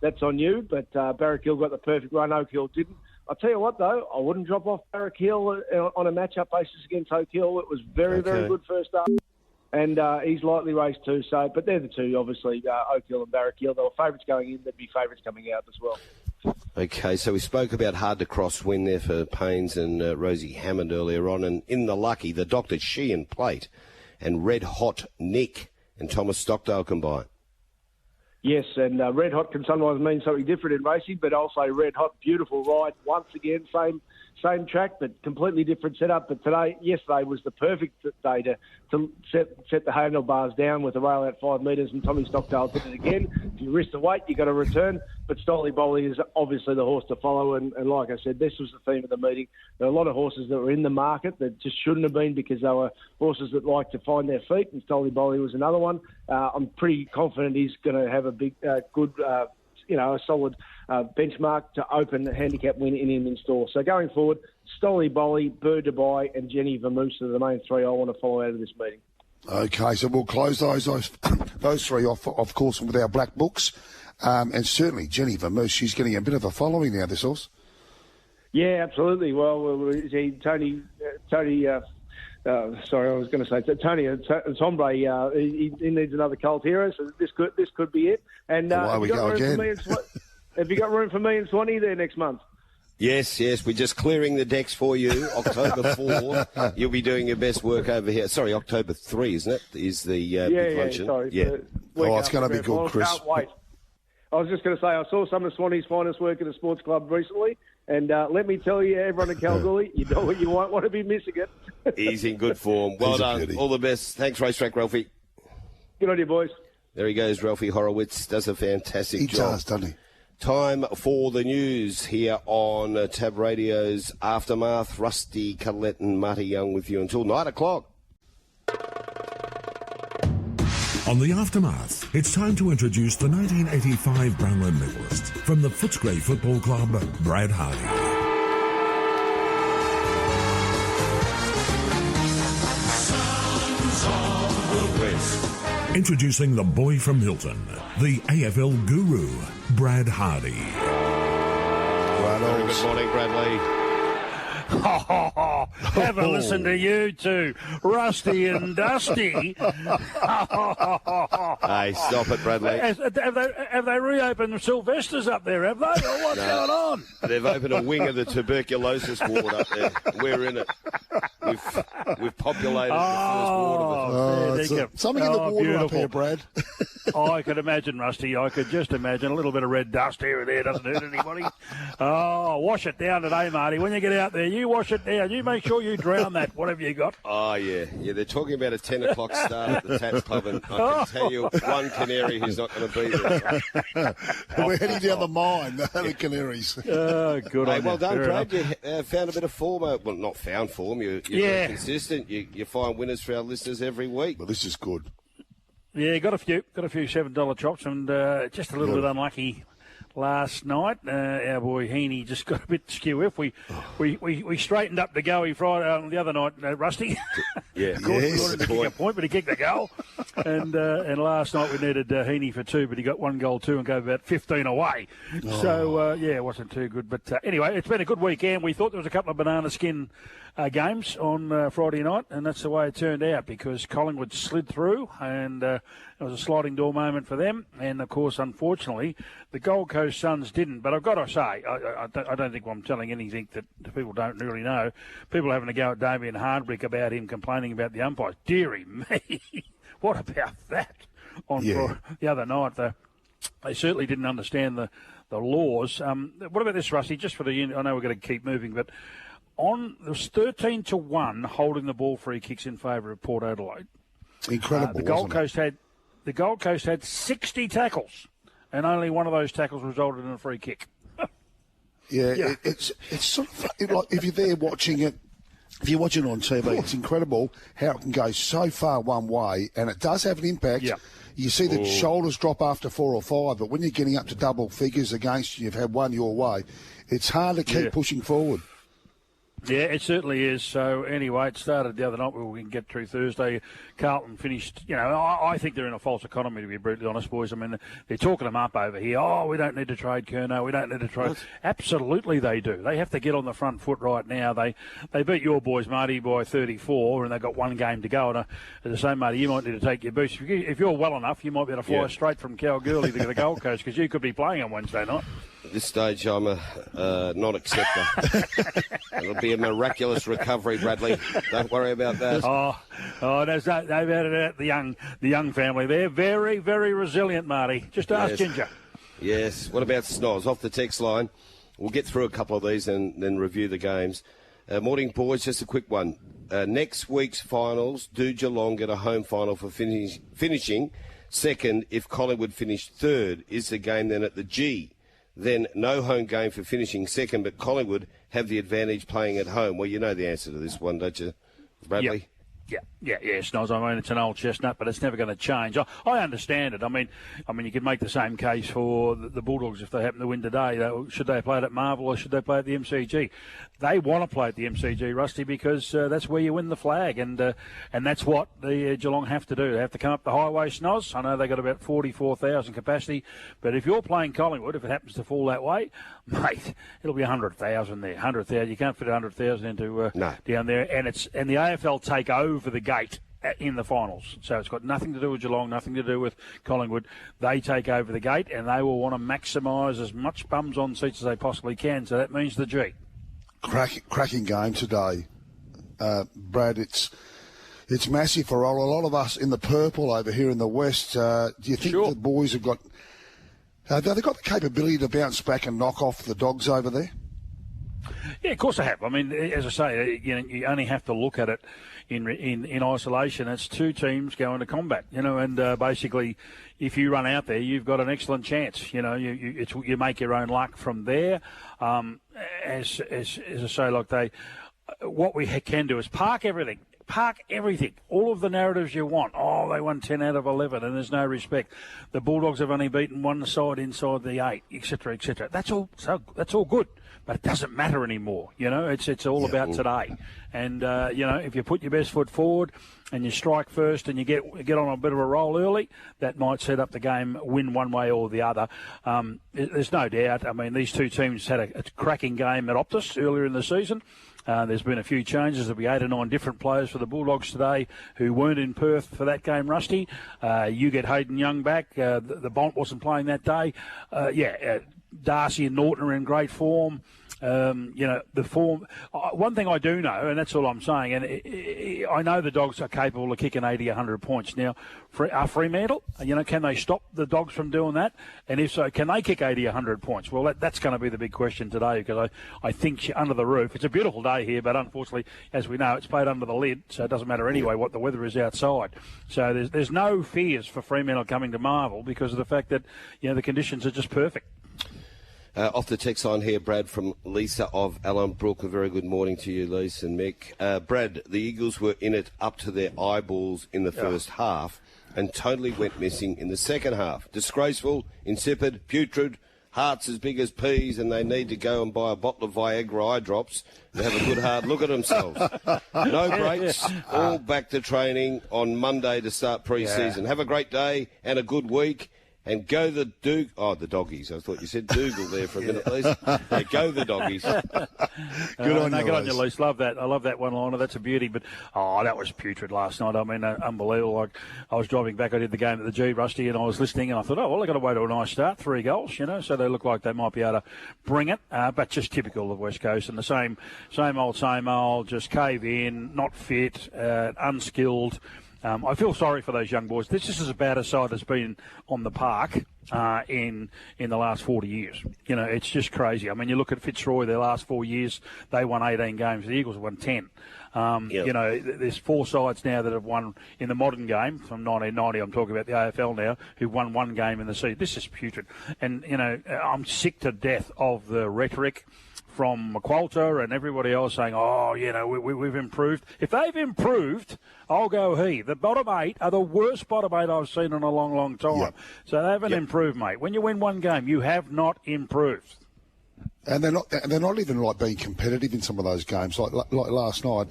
that's on you. But Barrack Hill got the perfect run. Oak Hill didn't. I'll tell you what, though, I wouldn't drop off Barrack Hill on a match-up basis against Oak Hill. It was very good first up. And he's lightly raced too. So, but they're the two, obviously, Oak Hill and Barrack Hill. They were favourites going in. There'd be favourites coming out as well. Okay, so we spoke about hard to cross win there for Paynes and Rosie Hammond earlier on. And in the lucky, the Dr. Sheehan Plate and Red Hot Nick and Thomas Stockdale combined. Yes, and red hot can sometimes mean something different in racing, but I'll say red hot, beautiful ride. Once again, same track, but completely different setup. But yesterday was the perfect day to set the handlebars down with the rail out 5 metres, and Tommy Stockdale did it again. If you risk the weight, you got to return. But Stolly Bolly is obviously the horse to follow, and like I said, this was the theme of the meeting. There are a lot of horses that were in the market that just shouldn't have been because they were horses that like to find their feet, and Stolly Bolly was another one. I'm pretty confident he's going to have a big, good, a solid benchmark to open the handicap win in him in store. So going forward, Stolly Bolly, Bird Dubai, and Jenny Vermoose are the main three I want to follow out of this meeting. Okay, so we'll close those three off, of course, with our black books. And certainly Jenny Vermoose, she's getting a bit of a following now, this horse. Yeah, absolutely. Well, Tony, sorry, I was going to say Tony Tombre. He needs another Colt hero, so this could be it. And away we go again. Have you got room for me and Swanee there next month? Yes, we're just clearing the decks for you. October 4, you'll be doing your best work over here. Sorry, October 3, isn't it? Is the big function? Sorry. Yeah. Oh, it's going to be good, Chris. Can't wait. I was just going to say, I saw some of Swanee's finest work at a sports club recently, and let me tell you, everyone in Kalgoorlie, you won't want to be missing it. He's in good form. Well done. All the best. Thanks, Racetrack Ralphy. Good on you, boys. There he goes, Ralphie Horowitz. Does a fantastic job. He does, doesn't he? Time for the news here on Tab Radio's Aftermath. Rusty Collett and Marty Young with you until 9 o'clock. On the Aftermath, it's time to introduce the 1985 Brownlow medalist from the Footscray Football Club, Brad Hardie. Introducing the boy from Hilton, the AFL guru, Brad Hardie. Very good morning, Bradley. Have a listen to you two, Rusty and Dusty. Hey, stop it, Bradley. Have they reopened Sylvester's up there, have they? Or what's going on? They've opened a wing of the tuberculosis ward up there. We're in it. We've populated the first ward of it. Something in the water beautiful. up here, Brad. I could imagine, Rusty. I could just imagine a little bit of red dust here and there. Doesn't hurt anybody. Oh, wash it down today, Marty. When you get out there, you wash it down. You make sure you drown that, whatever you got. Oh, yeah. Yeah, they're talking about a 10 o'clock start at the Tatts Club, and I can tell you one canary who's not going to be there. We're heading down the mine, the Canaries. Oh, good on you. Well done, Fair Brad. enough. You found a bit of form. Well, not found form. You're very consistent. You find winners for our listeners every week. Well, this is good. Yeah, got a few $7 chops, and just a little bit unlucky last night. Our boy Heaney just got a bit skew if we straightened up the goal Friday the other night, Rusty. Yeah, of course, we wanted to kick a point, but he kicked the goal. and last night we needed Heaney for 2, but he got 1 goal 2 and gave about 15 away. So it wasn't too good. But anyway, it's been a good weekend. We thought there was a couple of banana skin games on Friday night, and that's the way it turned out because Collingwood slid through, and it was a sliding door moment for them. And of course, unfortunately, the Gold Coast Suns didn't. But I've got to say, I don't think I'm telling anything that people don't really know. People having a go at Damien Hardwick about him complaining about the umpires. Dearie me, what about that on the other night? They certainly didn't understand the laws. What about this, Rusty? Just for the I know we're going to keep moving, but there was 13-1 holding the ball free kicks in favour of Port Adelaide. Incredible. The Gold Coast had 60 tackles, and only one of those tackles resulted in a free kick. It's sort of like if you're there watching it. If you're watching it on TV, it's incredible how it can go so far one way, and it does have an impact. Yeah. You see the shoulders drop after 4 or 5, but when you're getting up to double figures against you, you've had one your way, it's hard to keep pushing forward. Yeah, it certainly is. So, anyway, it started the other night. We can get through Thursday. Carlton finished, I think they're in a false economy, to be brutally honest, boys. I mean, they're talking them up over here. Oh, we don't need to trade Curnow. We don't need to trade. Absolutely they do. They have to get on the front foot right now. They beat your boys, Marty, by 34, and they've got one game to go. And as I say, Marty, you might need to take your boots. If you're well enough, you might be able to fly straight from Kalgoorlie to the Gold Coast, because you could be playing on Wednesday night. At this stage, I'm a non-acceptor. It'll be a miraculous recovery, Bradley. Don't worry about that. They've added the young family. They're very, very resilient, Marty. Just ask Ginger. Yes. What about Snoz? Off the text line. We'll get through a couple of these and then review the games. Morning, boys. Just a quick one. Next week's finals, do Geelong get a home final for finishing second if Collingwood finished third? Is the game then at the G? Then no home game for finishing second, but Collingwood have the advantage playing at home. Well, you know the answer to this one, don't you, Bradley? Yeah, Snoz. I mean, it's an old chestnut, but it's never going to change. I understand it. I mean, you could make the same case for the Bulldogs if they happen to win today. Should they play it at Marvel or should they play at the MCG? They want to play at the MCG, Rusty, because that's where you win the flag, and that's what the Geelong have to do. They have to come up the highway, Snoz. I know they got about 44,000 capacity, but if you're playing Collingwood, if it happens to fall that way, mate, it'll be 100,000 there. 100,000. You can't fit 100,000 into down there, and the AFL take over the gate in the finals. So it's got nothing to do with Geelong, nothing to do with Collingwood. They take over the gate, and they will want to maximise as much bums on seats as they possibly can. So that means the G. Cracking game today, Brad. It's massive for a lot of us in the purple over here in the west. Do you think the boys have got? Have they got the capability to bounce back and knock off the Dogs over there? Yeah, of course they have. I mean, as I say, you only have to look at it in isolation. It's two teams going to combat, and basically, if you run out there, you've got an excellent chance. You make your own luck from there. As I say, what we can do is park everything. All of the narratives you want. Oh, they won 10 out of 11 and there's no respect. The Bulldogs have only beaten one side inside the 8, etc., etc. That's all good, but it doesn't matter anymore. It's all about today. And if you put your best foot forward and you strike first and you get on a bit of a roll early, that might set up the game, win one way or the other. There's no doubt. I mean, these two teams had a cracking game at Optus earlier in the season. There's been a few changes. There'll be 8 or 9 different players for the Bulldogs today who weren't in Perth for that game, Rusty. You get Hayden Young back. The Bont wasn't playing that day. Darcy and Norton are in great form. The form. One thing I do know, and that's all I'm saying, and I know the Dogs are capable of kicking 80, 100 points. Now, Fremantle, can they stop the Dogs from doing that? And if so, can they kick 80, 100 points? Well, that's going to be the big question today, because I think under the roof, it's a beautiful day here, but unfortunately, as we know, it's played under the lid, so it doesn't matter anyway what the weather is outside. So there's no fears for Fremantle coming to Marvel because of the fact that, the conditions are just perfect. Off the text line here, Brad, from Lisa of Allenbrook. A very good morning to you, Lisa and Mick. Brad, the Eagles were in it up to their eyeballs in the first half and totally went missing in the second half. Disgraceful, insipid, putrid, hearts as big as peas, and they need to go and buy a bottle of Viagra eye drops and have a good hard look at themselves. No breaks, all back to training on Monday to start pre-season. Have a great day and a good week. And go the doggies. I thought you said Dougal there for a minute, please. Yeah, go the doggies. Good on you, Lise. Love that. I love that one-liner. That's a beauty. But, that was putrid last night. I mean, unbelievable. Like, I was driving back. I did the game at the G, Rusty, and I was listening, and I thought, they've got to wait to a nice start. 3 goals, so they look like they might be able to bring it. But just typical of West Coast. And the same old, just cave in, not fit, unskilled. I feel sorry for those young boys. This is as bad a side as been on the park in the last 40 years. You know, it's just crazy. I mean, you look at Fitzroy, their last 4 years, they won 18 games. The Eagles have won 10. You know, there's 4 sides now that have won in the modern game from 1990. I'm talking about the AFL now, who've won 1 game in the season. This is putrid. And, you know, I'm sick to death of the rhetoric from McQualter and everybody else saying, oh, you know, we've improved. If they've improved, I'll go he. The bottom 8 are the worst bottom 8 I've seen in a long, long time. Yep. So they haven't improved, mate. When you win 1 game, you have not improved. And they're not even like being competitive in some of those games. Like last night,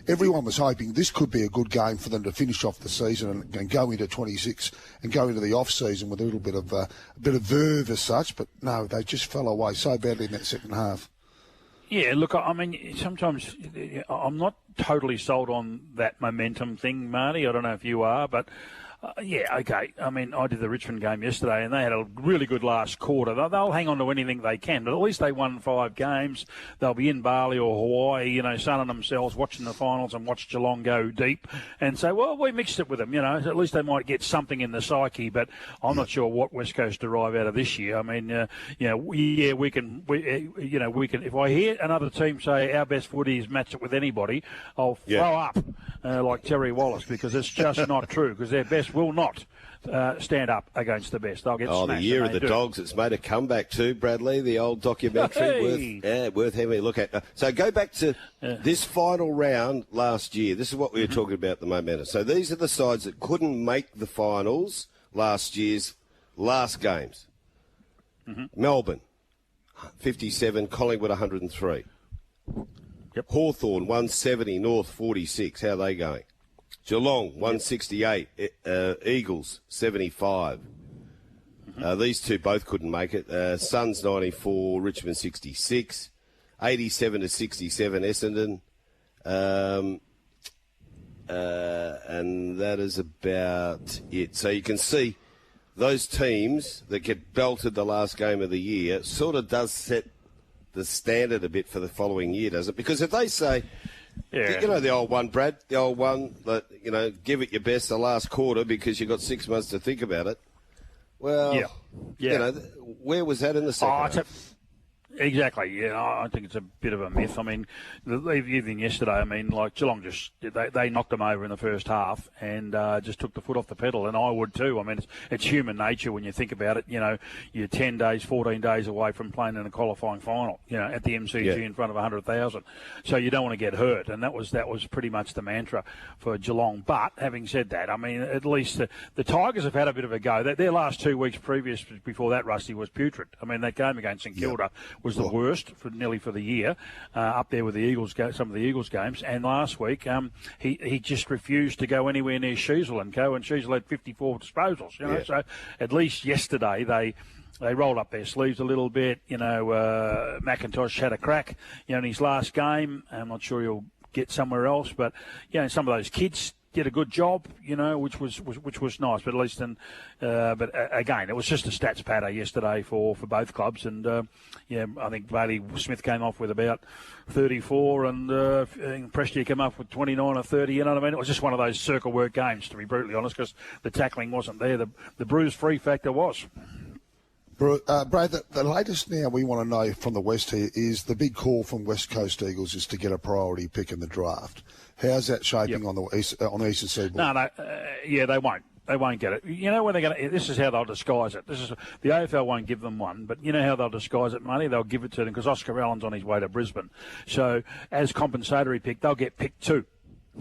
everyone was hoping this could be a good game for them to finish off the season and go into 26 and go into the off season with a little bit of verve as such. But no, they just fell away so badly in that second half. Yeah, look, I mean, sometimes I'm not totally sold on that momentum thing, Marty. I don't know if you are, but yeah, okay. I mean, I did the Richmond game yesterday, and they had a really good last quarter. They'll hang on to anything they can, but at least they won 5 games. They'll be in Bali or Hawaii, you know, sunning themselves, watching the finals and watch Geelong go deep and say, well, we mixed it with them, you know. At least they might get something in the psyche, but I'm not sure what West Coast derive out of this year. I mean, you know, we can, if I hear another team say our best footy is match it with anybody, I'll throw up like Terry Wallace, because it's just not true, because their best will not stand up against the best. They'll get smashed. The year of the dogs. It's made a comeback too, Bradley, the old documentary. Worth having a look at. So go back to this final round last year. This is what we were talking about, the momentum. So these are the sides that couldn't make the finals last year's last games. Melbourne, 57, Collingwood, 103. Hawthorn, 170, North, 46. How are they going? Geelong, 168. Eagles, 75. These two both couldn't make it. Suns, 94. Richmond, 66. 87 to 67, Essendon. And that is about it. So you can see those teams that get belted the last game of the year sort of does set the standard a bit for the following year, does it? Because if they say... Yeah. You know the old one, Brad, the old one that, you know, give it your best the last quarter because you've got 6 months to think about it. Well, you know, where was that in the second half? Exactly, yeah. I think it's a bit of a myth. I mean, the evening yesterday, I mean, like Geelong they knocked them over in the first half and just took the foot off the pedal, and I would too. I mean, it's human nature when you think about it. You know, you're 10 days, 14 days away from playing in a qualifying final, you know, at the MCG in front of 100,000. So you don't want to get hurt, and that was pretty much the mantra for Geelong. But having said that, I mean, at least the Tigers have had a bit of a go. Their last 2 weeks before that, Rusty, was putrid. I mean, that game against St Kilda was the worst for the year, up there with the Eagles, some of the Eagles games. And last week, he just refused to go anywhere near Schuzel and Co. And Schuzel had 54 disposals. You know, so at least yesterday they rolled up their sleeves a little bit. You know, McIntosh had a crack. You know, in his last game. I'm not sure he'll get somewhere else, but you know, some of those kids did a good job, you know, which was nice. But at least, but again, it was just a stats patter yesterday for both clubs. And I think Bailey Smith came off with about 34, and Prestia came up with 29 or 30. You know what I mean? It was just one of those circle work games, to be brutally honest, because the tackling wasn't there. The bruise-free factor was. Brad, the latest now we want to know from the West here is the big call from West Coast Eagles is to get a priority pick in the draft. How's that shaping on the Eastern Seaboard? No, they won't. They won't get it. You know when they're going to? This is how they'll disguise it. The AFL won't give them one, but you know how they'll disguise it, Marty? They'll give it to them because Oscar Allen's on his way to Brisbane. So as compensatory pick, they'll get pick 2.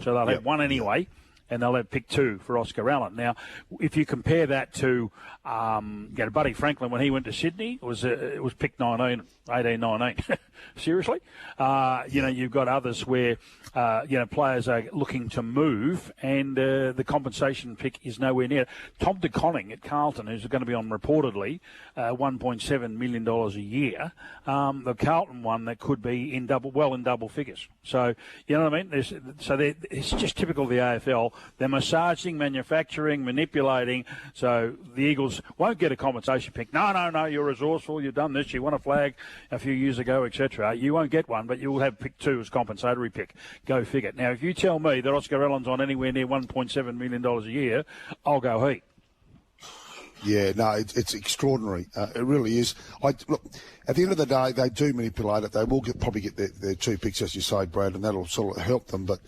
So they'll have one anyway. And they'll have pick 2 for Oscar Allen. Now, if you compare that to Buddy Franklin when he went to Sydney, it was pick 18, 19. Seriously? You know, you've got others where, players are looking to move and the compensation pick is nowhere near. Tom De Koning at Carlton, who's going to be on reportedly $1.7 million a year, the Carlton one that could be in double figures. So, you know what I mean? It's just typical of the AFL. They're massaging, manufacturing, manipulating. So the Eagles won't get a compensation pick. No, you're resourceful. You've done this. You won a flag a few years ago, etc. You won't get one, but you'll have pick 2 as compensatory pick. Go figure. Now, if you tell me that Oscar Allen's on anywhere near $1.7 million a year, I'll go heat. Yeah, no, it's extraordinary. It really is. Look, at the end of the day, they do manipulate it. They will probably get their 2 picks, as you say, Brad, and that'll sort of help them. But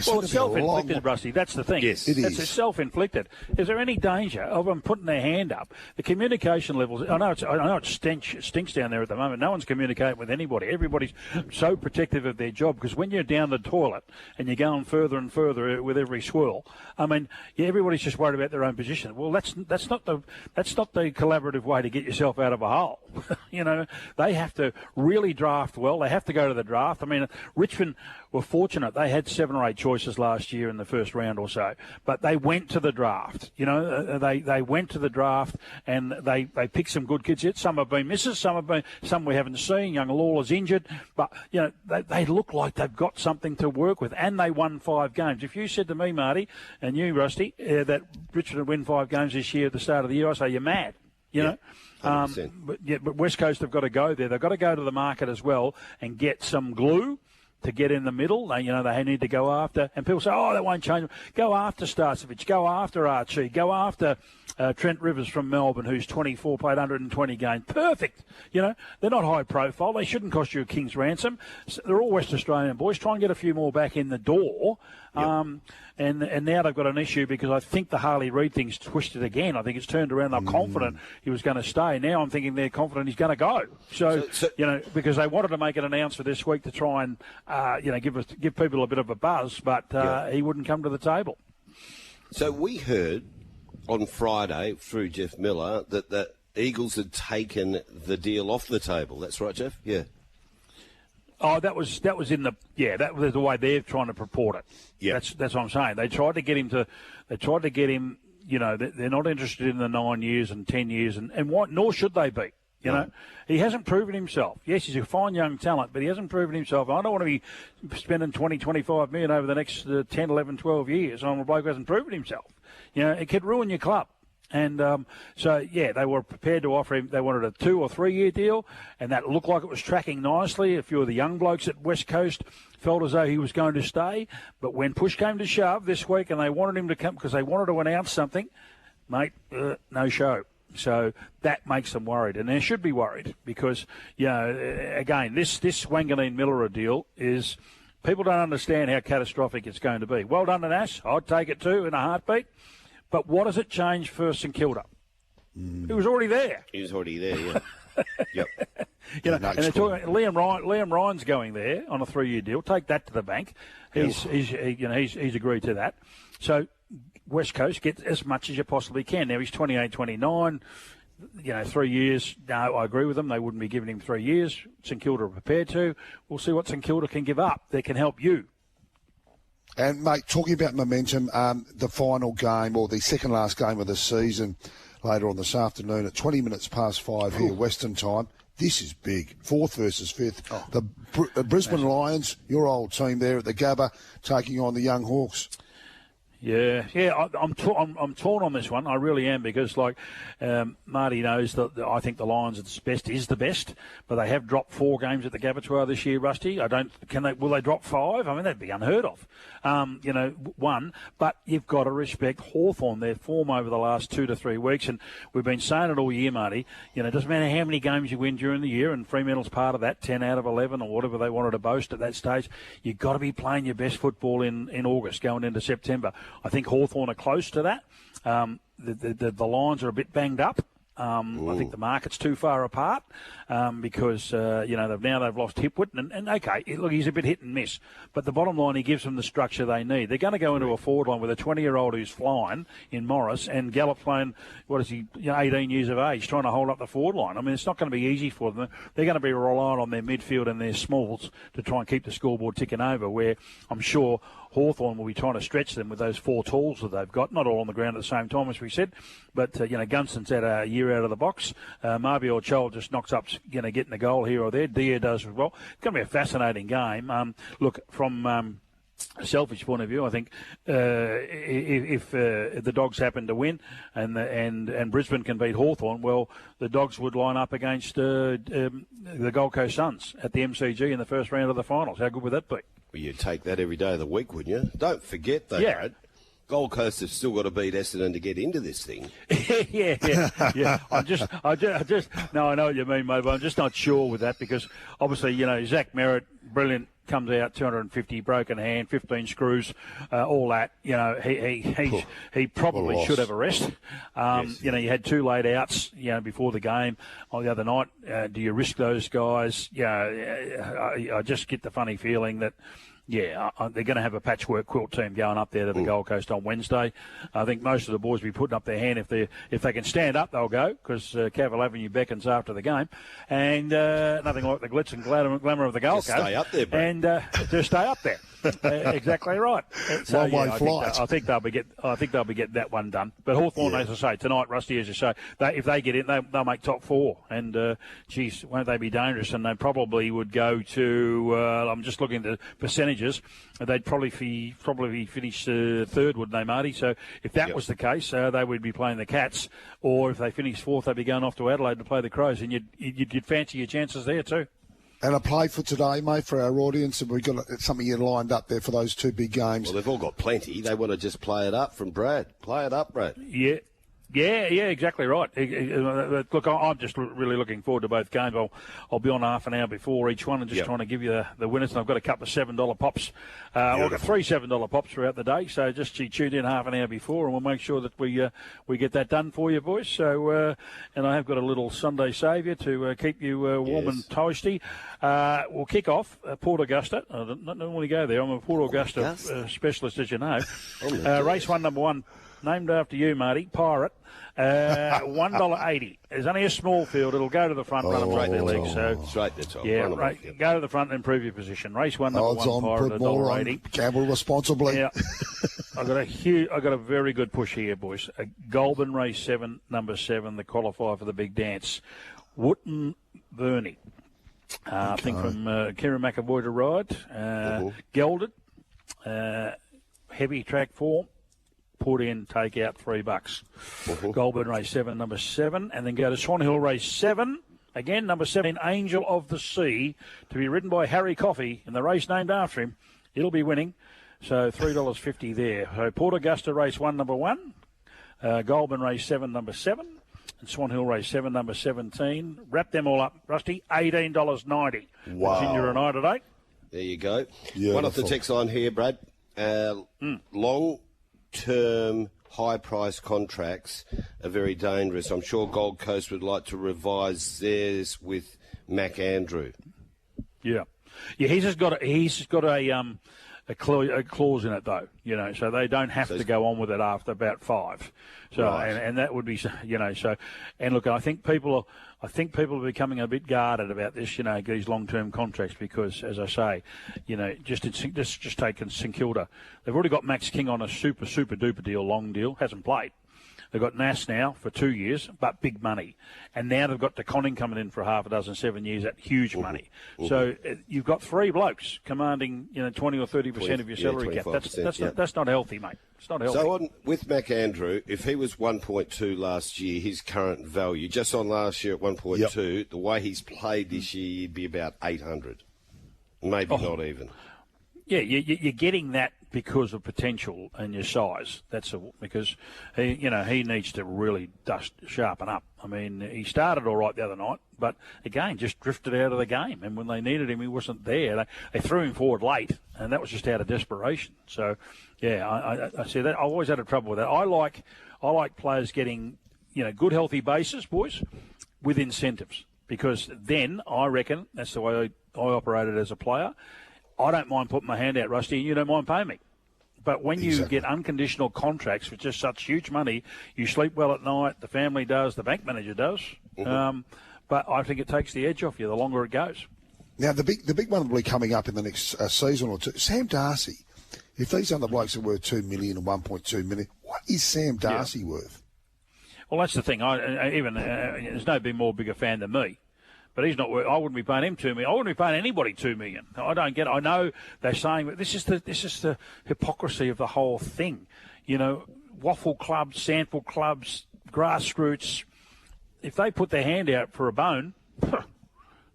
well, it's self-inflicted, Rusty. That's the thing. Yes, it is. It's self-inflicted. Is there any danger of them putting their hand up? The communication levels. I know it stinks down there at the moment. No one's communicating with anybody. Everybody's so protective of their job because when you're down the toilet and you're going further and further with every swirl, I mean, everybody's just worried about their own position. Well, that's not the collaborative way to get yourself out of a hole. You know, they have to really draft well. They have to go to the draft. I mean, Richmond were fortunate. They had 7 or 8 choices last year in the first round or so, but they went to the draft. You know, they went to the draft and they picked some good kids. Some have been misses, some we haven't seen. Young Lawler's injured, but you know they look like they've got something to work with, and they won 5 games. If you said to me, Marty, and you, Rusty, that Richmond would win 5 games this year at the start of the year, I say you're mad. You know. But West Coast have got to go there. They've got to go to the market as well and get some glue to get in the middle. They need to go after, and people say, that won't change. Go after Starcevich, go after Archie, go after Trent Rivers from Melbourne, who's 24, played 120 games. Perfect. You know, they're not high profile. They shouldn't cost you a king's ransom. So they're all West Australian boys. Try and get a few more back in the door. Yep. And now they've got an issue because I think the Harley Reid thing's twisted again. I think it's turned around. They're confident he was going to stay. Now I'm thinking they're confident he's going to go. So because they wanted to make an announcement this week to try and give people a bit of a buzz, but he wouldn't come to the table. So we heard on Friday through Jeff Miller that the Eagles had taken the deal off the table. That's right, Jeff? Yeah. Oh, that was in the that was the way they're trying to purport it. Yeah, that's what I'm saying. They tried to get him. You know, they're not interested in the 9 years and 10 years, and what? Nor should they be. You know, he hasn't proven himself. Yes, he's a fine young talent, but he hasn't proven himself. I don't want to be spending 20, 25 million over the next 10, 11, 12 years on a bloke who hasn't proven himself. You know, it could ruin your club. And they were prepared to offer him. They wanted a 2 or 3 year deal, and that looked like it was tracking nicely. A few of the young blokes at West Coast felt as though he was going to stay. But when push came to shove this week and they wanted him to come because they wanted to announce something, mate, no show. So that makes them worried, and they should be worried because, again, this Wanganeen Millera deal is people don't understand how catastrophic it's going to be. Well done to Nash. I'd take it too in a heartbeat. But what does it change for St Kilda? He was already there. He was already there, yeah. Yep. And they're talking, Liam Ryan's going there on a 3-year deal. Take that to the bank. He's agreed to that. So West Coast, get as much as you possibly can. Now he's 28, 29. 3 years. No, I agree with them. They wouldn't be giving him 3 years. St Kilda are prepared to. We'll see what St Kilda can give up. That can help you. And, mate, talking about momentum, the final game or the second last game of the season later on this afternoon at 20 minutes past 5 here, Western time. This is big. 4th versus 5th. Oh. The Brisbane Lions, your old team there at the Gabba, taking on the Young Hawks. Yeah. I'm torn on this one. I really am because, Marty knows that I think the Lions is the best, but they have dropped 4 games at the Gabatoir this year. Rusty, will they drop 5? I mean, that'd be unheard of. 1, but you've got to respect Hawthorn, their form over the last 2 to 3 weeks, and we've been saying it all year, Marty. It doesn't matter how many games you win during the year, and Fremantle's part of that, 10 out of 11 or whatever they wanted to boast at that stage. You've got to be playing your best football in August, going into September. I think Hawthorn are close to that. The Lions are a bit banged up. I think the market's too far apart because they've lost Hipwood and okay, look, he's a bit hit and miss, but the bottom line, he gives them the structure they need. They're going to go into a forward line with a 20-year-old who's flying in Morris and Gallup playing 18 years of age, trying to hold up the forward line. I mean, it's not going to be easy for them. They're going to be reliant on their midfield and their smalls to try and keep the scoreboard ticking over, where I'm sure Hawthorn will be trying to stretch them with those 4 tools that they've got, not all on the ground at the same time, as we said. But, Gunston's had a year out of the box. Marbior Chol just knocks up, getting a goal here or there. Dia does as well. It's going to be a fascinating game. From selfish point of view, I think if the Dogs happen to win and Brisbane can beat Hawthorn, well, the Dogs would line up against the Gold Coast Suns at the MCG in the first round of the finals. How good would that be? Well, you'd take that every day of the week, wouldn't you? Don't forget, though, Brad, Gold Coast have still got to beat Essendon to get into this thing. yeah. No, I know what you mean, mate, but I'm just not sure with that because obviously, Zach Merritt, brilliant, comes out 250, broken hand, 15 screws, all that. He probably should have a rest. Yes. You had 2 laid outs, before the game on the other night. Do you risk those guys? I just get the funny feeling that. Yeah, they're going to have a patchwork quilt team going up there to the Gold Coast on Wednesday. I think most of the boys will be putting up their hand. If they can stand up, they'll go because Cavill Avenue beckons after the game. And nothing like the glitz and glamour of the Gold Coast. Stay up there, bro. And just stay up there. Exactly right. So, one-way flight. I think they'll be getting that one done. But Hawthorn, as I say, tonight, Rusty, as you say, if they get in, they'll make top 4. And, geez, won't they be dangerous? And they probably would go to, I'm just looking at the percentages, they'd probably finish third, wouldn't they, Marty? So if that was the case, they would be playing the Cats. Or if they finish 4th, they'd be going off to Adelaide to play the Crows. And you'd fancy your chances there too. And a play for today, mate, for our audience. Have we got something you lined up there for those 2 big games? Well, they've all got plenty. They want to just play it up from Brad. Play it up, Brad. Yeah, exactly right. Look, I'm just really looking forward to both games. I'll be on half an hour before each one and just trying to give you the winners. And I've got a couple of $7 pops. I've got 3 $7 pops throughout the day. So just tune in half an hour before, and we'll make sure that we get that done for you, boys. So and I have got a little Sunday saviour to keep you warm and toasty. We'll kick off Port Augusta. I don't normally go there. I'm a Port Augusta specialist, as you know. Race 1, number 1. Named after you, Marty, Pirate. $1.80. There's only a small field. It'll go to the front, run them straight their legs. So straight to the top. Yeah, right. Go to the front and improve your position. Race 1, number 1, Pirate, $1.80. Gamble responsibly. Yeah. I've got a very good push here, boys. A Goulburn Race 7, number 7, the qualifier for the big dance. Wootton Verney. I think from Kieran McAvoy to ride. Gelded. Heavy track form. Put in, take out $3. Goulburn Race 7, number 7, and then go to Swan Hill Race 7. Again, number 7, Angel of the Sea, to be ridden by Harry Coffey, in the race named after him. It'll be winning, so $3.50 there. So Port Augusta Race 1, number 1, Goulburn Race 7, number 7, and Swan Hill Race 7, number 17. Wrap them all up, Rusty, $18.90. Wow. Ginger and I today. There you go. Beautiful. One off the text line here, Brad. Long-term, high-price contracts are very dangerous. I'm sure Gold Coast would like to revise theirs with Mac Andrew. Yeah, he's just got a clause in it though, so they don't have to go on with it after about 5. So and that would be, so. And look, I think people are becoming a bit guarded about this, these long-term contracts because, as I say, just take St Kilda. They've already got Max King on a super duper deal, long deal, hasn't played. They've got Nass now for 2 years, but big money. And now they've got DeConning coming in for half a dozen, 7 years at huge money. So you've got 3 blokes commanding, 20 or 30% of your salary cap. That's not healthy, mate. It's not healthy. So with Mac Andrew, if he was 1.2 last year, his current value, just on last year at 1.2, the way he's played this year, he'd be about 800. Maybe not even. Yeah, you're getting that because of potential and your size. Because he needs to really sharpen up. I mean, he started all right the other night, but again, just drifted out of the game. And when they needed him, he wasn't there. They threw him forward late, and that was just out of desperation. So, yeah, I see that. I've always had a trouble with that. I like players getting good healthy bases, boys, with incentives, because then I reckon that's the way I operated as a player. I don't mind putting my hand out, Rusty, and you don't mind paying me. But when you get unconditional contracts with just such huge money, you sleep well at night, the family does, the bank manager does. But I think it takes the edge off you the longer it goes. Now, the big one will be coming up in the next season or two. Sam Darcy. If these other blokes are worth $2 million and $1.2 million, what is Sam Darcy worth? Well, that's the thing. There's no been more bigger fan than me. But he's not. I wouldn't be paying him $2 million. I wouldn't be paying anybody $2 million. I don't get it. I know they're saying, but this is the hypocrisy of the whole thing. You know, waffle clubs, sandful clubs, grassroots. If they put their hand out for a bone,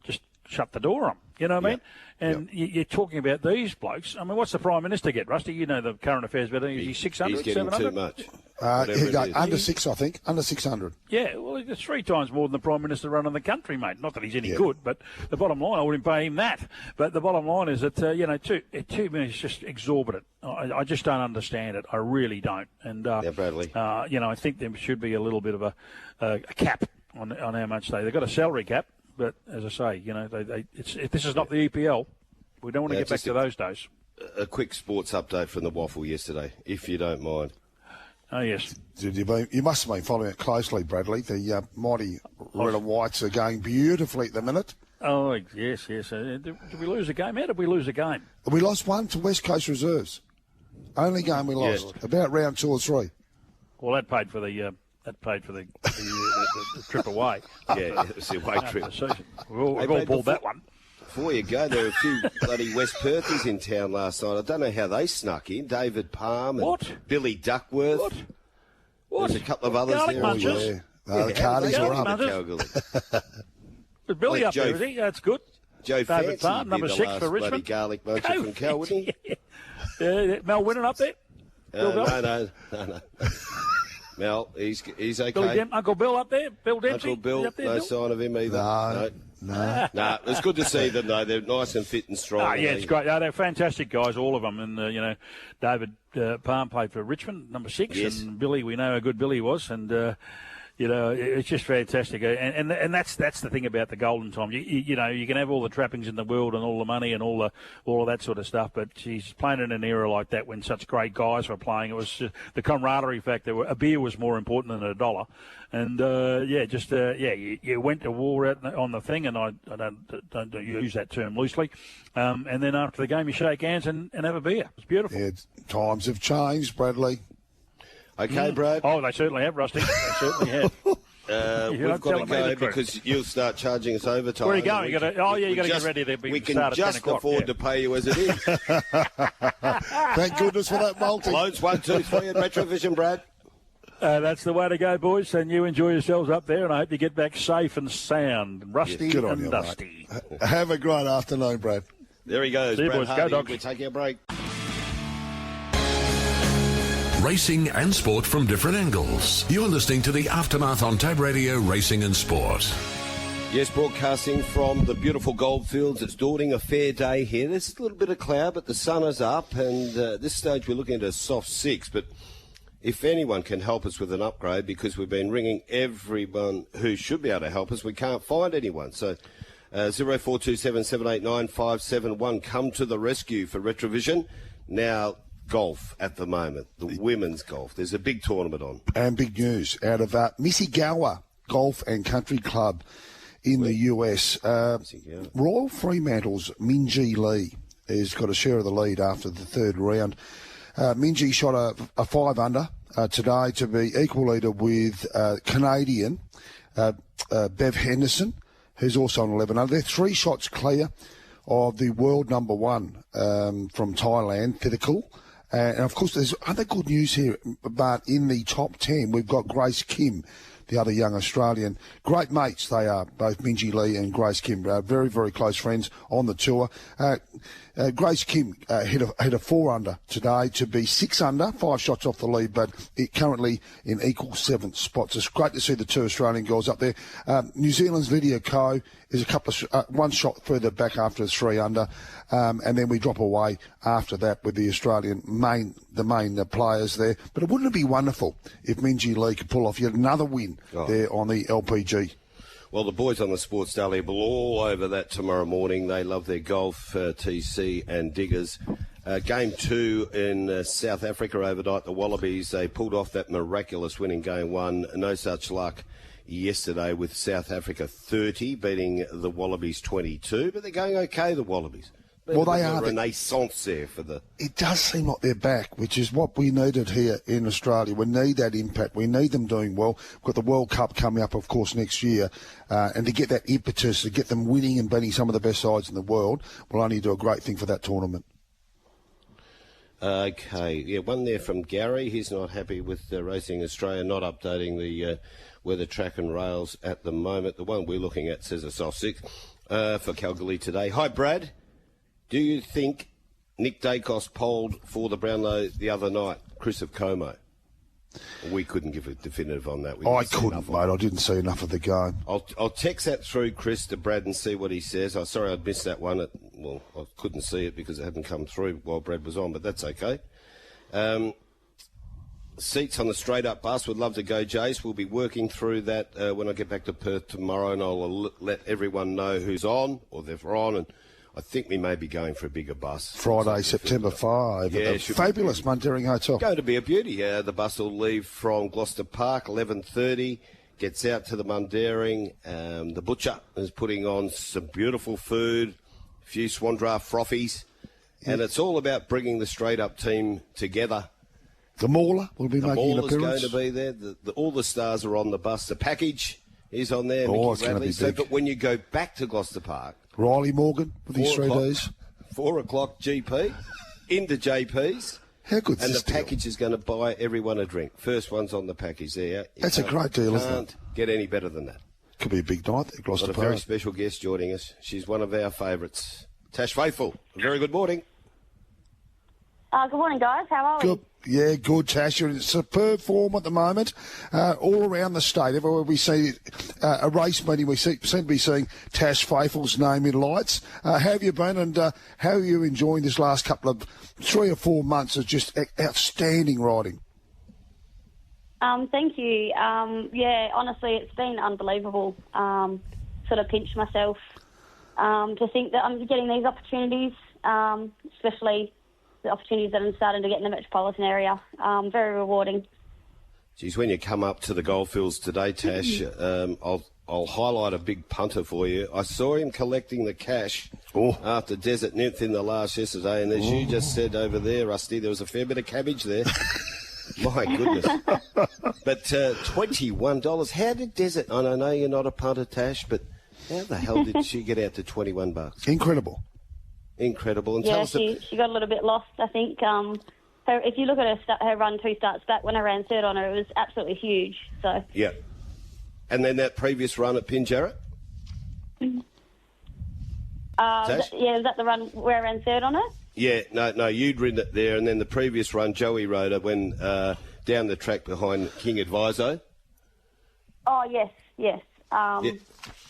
just shut the door on them. You know what I mean? And you're talking about these blokes. I mean, what's the Prime Minister get, Rusty? You know the current affairs better. Is he 600, He's getting 700? too much. Under 6, I think. Under 600. Yeah, well, it's 3 times more than the Prime Minister running the country, mate. Not that he's any good, but the bottom line, I wouldn't pay him that. But the bottom line is that, $2 million is just exorbitant. I just don't understand it. I really don't. And, Bradley. I think there should be a little bit of a cap on how much they've got a salary cap. But as I say, this is not the EPL. We don't want to get back to those days. A quick sports update from the Waffle yesterday, if you don't mind. Oh, yes. You must have been following it closely, Bradley. The mighty Red and Whites are going beautifully at the minute. Oh, yes. Did we lose a game? How did we lose a game? We lost one to West Coast Reserves. Only game we lost. About round 2 or 3. Well, that paid for the trip away. Yeah, it was the away trip. We've all pulled that one. Before you go, there were a few bloody West Perthies in town last night. I don't know how they snuck in. David Palm and Billy Duckworth. What? There's a couple of others Garlic there. Munchers. The Cardies were up. Was Billy up there, is he? That's good. Joe David Fancy Palm, number 6 for Richmond. Garlic Muncher from Cal, wouldn't he? Mel Winnan up there? No. Mel, he's okay. Uncle Bill up there? Bill Dempsey? Uncle Bill, up there, no Bill? sign of him either. No. No, it's good to see them, though. They're nice and fit and strong. It's great. They're fantastic guys, all of them. And, David Palm played for Richmond, number 6. Yes. And Billy, we know how good Billy was. And, it's just fantastic. And that's the thing about the golden time. You can have all the trappings in the world and all the money and all of that sort of stuff. But, geez, playing in an era like that when such great guys were playing, it was just the camaraderie factor. A beer was more important than $1. And, you went to war on the thing, and I don't use that term loosely. And then after the game, you shake hands and have a beer. It's beautiful. Yeah, times have changed, Bradley. Okay, Brad. Oh, they certainly have, Rusty. They certainly have. We've got to go because you'll start charging us overtime. Where are you going? You got to get ready. We can just afford to pay you as it is. Thank goodness for that multi. Loads 1, 2, 3 at Retrovision, Brad. That's the way to go, boys. And you enjoy yourselves up there, and I hope you get back safe and sound, rusty and dusty. Mate. Have a great afternoon, Brad. There he goes, See you, Brad boys. Hardie. Go, Dogs. We're taking a break. Racing and sport from different angles. You're listening to The Aftermath on Tab Radio Racing and Sport. Yes, broadcasting from the beautiful Goldfields. It's dawning a fair day here. There's a little bit of cloud, but the sun is up, and at this stage we're looking at a soft 6. But if anyone can help us with an upgrade, because we've been ringing everyone who should be able to help us, we can't find anyone. So 0427 789 571, come to the rescue for Retrovision. Now, golf at the moment, the women's golf. There's a big tournament on. And big news out of Mississauga Golf and Country Club in the US. Royal Fremantle's Minjee Lee has got a share of the lead after the third round. Minjee shot a 5 under today to be equal leader with Canadian Bev Henderson, who's also on 11 under. They're 3 shots clear of the world number 1 from Thailand, Faithfull. And, of course, there's other good news here, but in the top 10, we've got Grace Kim, the other young Australian. Great mates they are, both Minjee Lee and Grace Kim. Very, very close friends on the tour. Grace Kim hit a 4 under today to be 6 under, 5 shots off the lead, but it currently in equal 7th spots. It's great to see the 2 Australian girls up there. New Zealand's Lydia Ko is a couple of 1 shot further back after 3 under, and then we drop away after that with the Australian main players there. But wouldn't it be wonderful if Minjee Lee could pull off yet another win there on the LPG? Well, the boys on the Sports Daily will all over that tomorrow morning. They love their golf, TC and Diggers. Game 2 in South Africa overnight, the Wallabies, they pulled off that miraculous win in Game 1. No such luck yesterday with South Africa 30, beating the Wallabies 22. But they're going okay, the Wallabies. Well, they are. Renaissance there for the... It does seem like they're back, which is what we needed here in Australia. We need that impact. We need them doing well. We've got the World Cup coming up, of course, next year. And to get that impetus, to get them winning and beating some of the best sides in the world, will only do a great thing for that tournament. Okay, yeah, one there from Gary. He's not happy with Racing Australia not updating the weather track and rails at the moment. The one we're looking at says a soft 6 for Kalgoorlie today. Hi, Brad. Do you think Nick Dacos polled for the Brownlow the other night, Chris of Como? We couldn't give a definitive on that. I couldn't, mate. I didn't see enough of the game. I'll text that through, Chris, to Brad and see what he says. I'm sorry I'd missed that one. Well, I couldn't see it because it hadn't come through while Brad was on, but that's okay. Seats on the straight-up bus. Would love to go, Jace. We'll be working through that when I get back to Perth tomorrow, and I'll let everyone know who's on or they're on, and I think we may be going for a bigger bus. Friday, September 5. Yeah, the fabulous Mundaring Hotel. Going to be a beauty. The bus will leave from Gloucester Park, 11:30, gets out to the Mundaring. The butcher is putting on some beautiful food, a few Swan Draft frothies, and it's all about bringing the straight-up team together. The Mauler will be making an appearance. The Mauler's going to be there. All the stars are on the bus. The package is on there. Oh, it's going to be big. But when you go back to Gloucester Park, Riley Morgan with his 3 days. 4 o'clock GP, into JP's. How good's and this the package deal? is going to buy everyone a drink. First one's on the package there. That's a great deal, isn't it? Can't get any better than that. Could be a big night at Gloucester Got Park. a very special guest joining us. She's one of our favourites. Tash Faithfull. Very good morning. Good morning, guys. How are we? Good. Yeah, good, Tash. You're in superb form at the moment. All around the state, everywhere we see a race meeting, we seem to be seeing Tash Faithfull's name in lights. How have you been, and how are you enjoying this last couple of 3 or 4 months of just outstanding riding? Thank you. Yeah, honestly, it's been unbelievable. Sort of pinched myself to think that I'm getting these opportunities, especially the opportunities that I'm starting to get in the metropolitan area. Very rewarding. Geez, when you come up to the Goldfields today, Tash, I'll highlight a big punter for you. I saw him collecting the cash after Desert Nymph in the last yesterday, and as you just said over there, Rusty, there was a fair bit of cabbage there. My goodness. But $21. How did Desert... I know you're not a punter, Tash, but how the hell did she get out to $21? Incredible. Incredible. And yeah, she got a little bit lost, I think. If you look at her run 2 starts back, when I ran third on her, it was absolutely huge. So yeah. And then that previous run at Pinjarra? Was that the run where I ran third on her? Yeah, no, you'd ridden it there, and then the previous run, Joey rode it when down the track behind King Adviso. Oh, yes.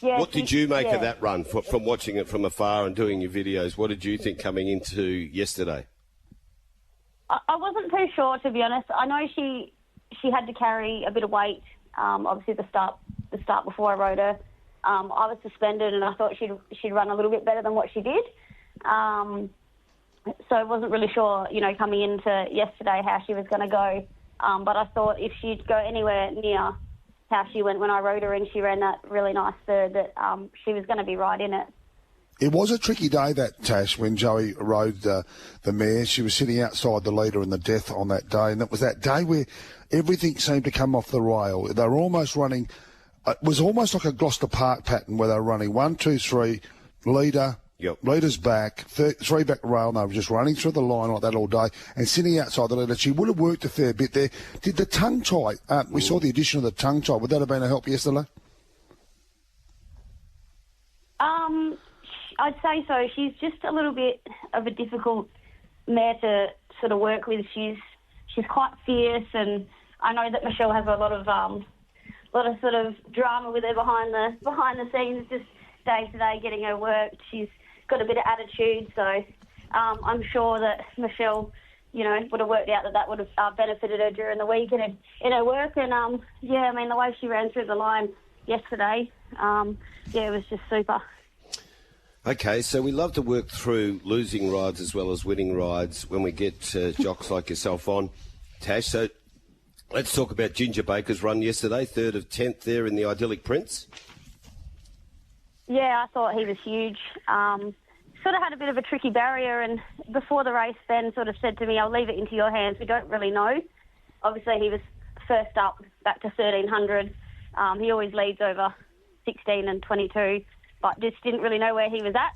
Yeah, what did you make of that run from watching it from afar and doing your videos? What did you think coming into yesterday? I wasn't too sure, to be honest. I know she had to carry a bit of weight. Obviously, the start before I rode her, I was suspended, and I thought she'd run a little bit better than what she did. So I wasn't really sure, coming into yesterday how she was going to go. But I thought if she'd go anywhere near how she went when I rode her and she ran that really nice third, that she was going to be right in it. It was a tricky day, that, Tash, when Joey rode the mare. She was sitting outside the leader in the death on that day, and it was that day where everything seemed to come off the rail. They were almost running... It was almost like a Gloucester Park pattern where they were running 1, 2, 3, leader... Yep. Leader's back, 3 back rail, and they were just running through the line like that all day and sitting outside the leader. She would have worked a fair bit there. Did the tongue tie, we saw the addition of the tongue tie, would that have been a help yesterday? I'd say so. She's just a little bit of a difficult mare to sort of work with. She's quite fierce, and I know that Michelle has a lot of sort of drama with her behind the scenes, just day to day getting her worked. She's got a bit of attitude, so I'm sure that Michelle, would have worked out that would have benefited her during the week in her work. And the way she ran through the line yesterday, it was just super. Okay, so we love to work through losing rides as well as winning rides when we get jocks like yourself on, Tash. So let's talk about Ginger Baker's run yesterday, 3rd of 10th there in the Idyllic Prince. Yeah, I thought he was huge. sort of had a bit of a tricky barrier, and before the race, Ben sort of said to me, I'll leave it into your hands. We don't really know. Obviously, he was first up back to 1,300. He always leads over 16 and 22, but just didn't really know where he was at.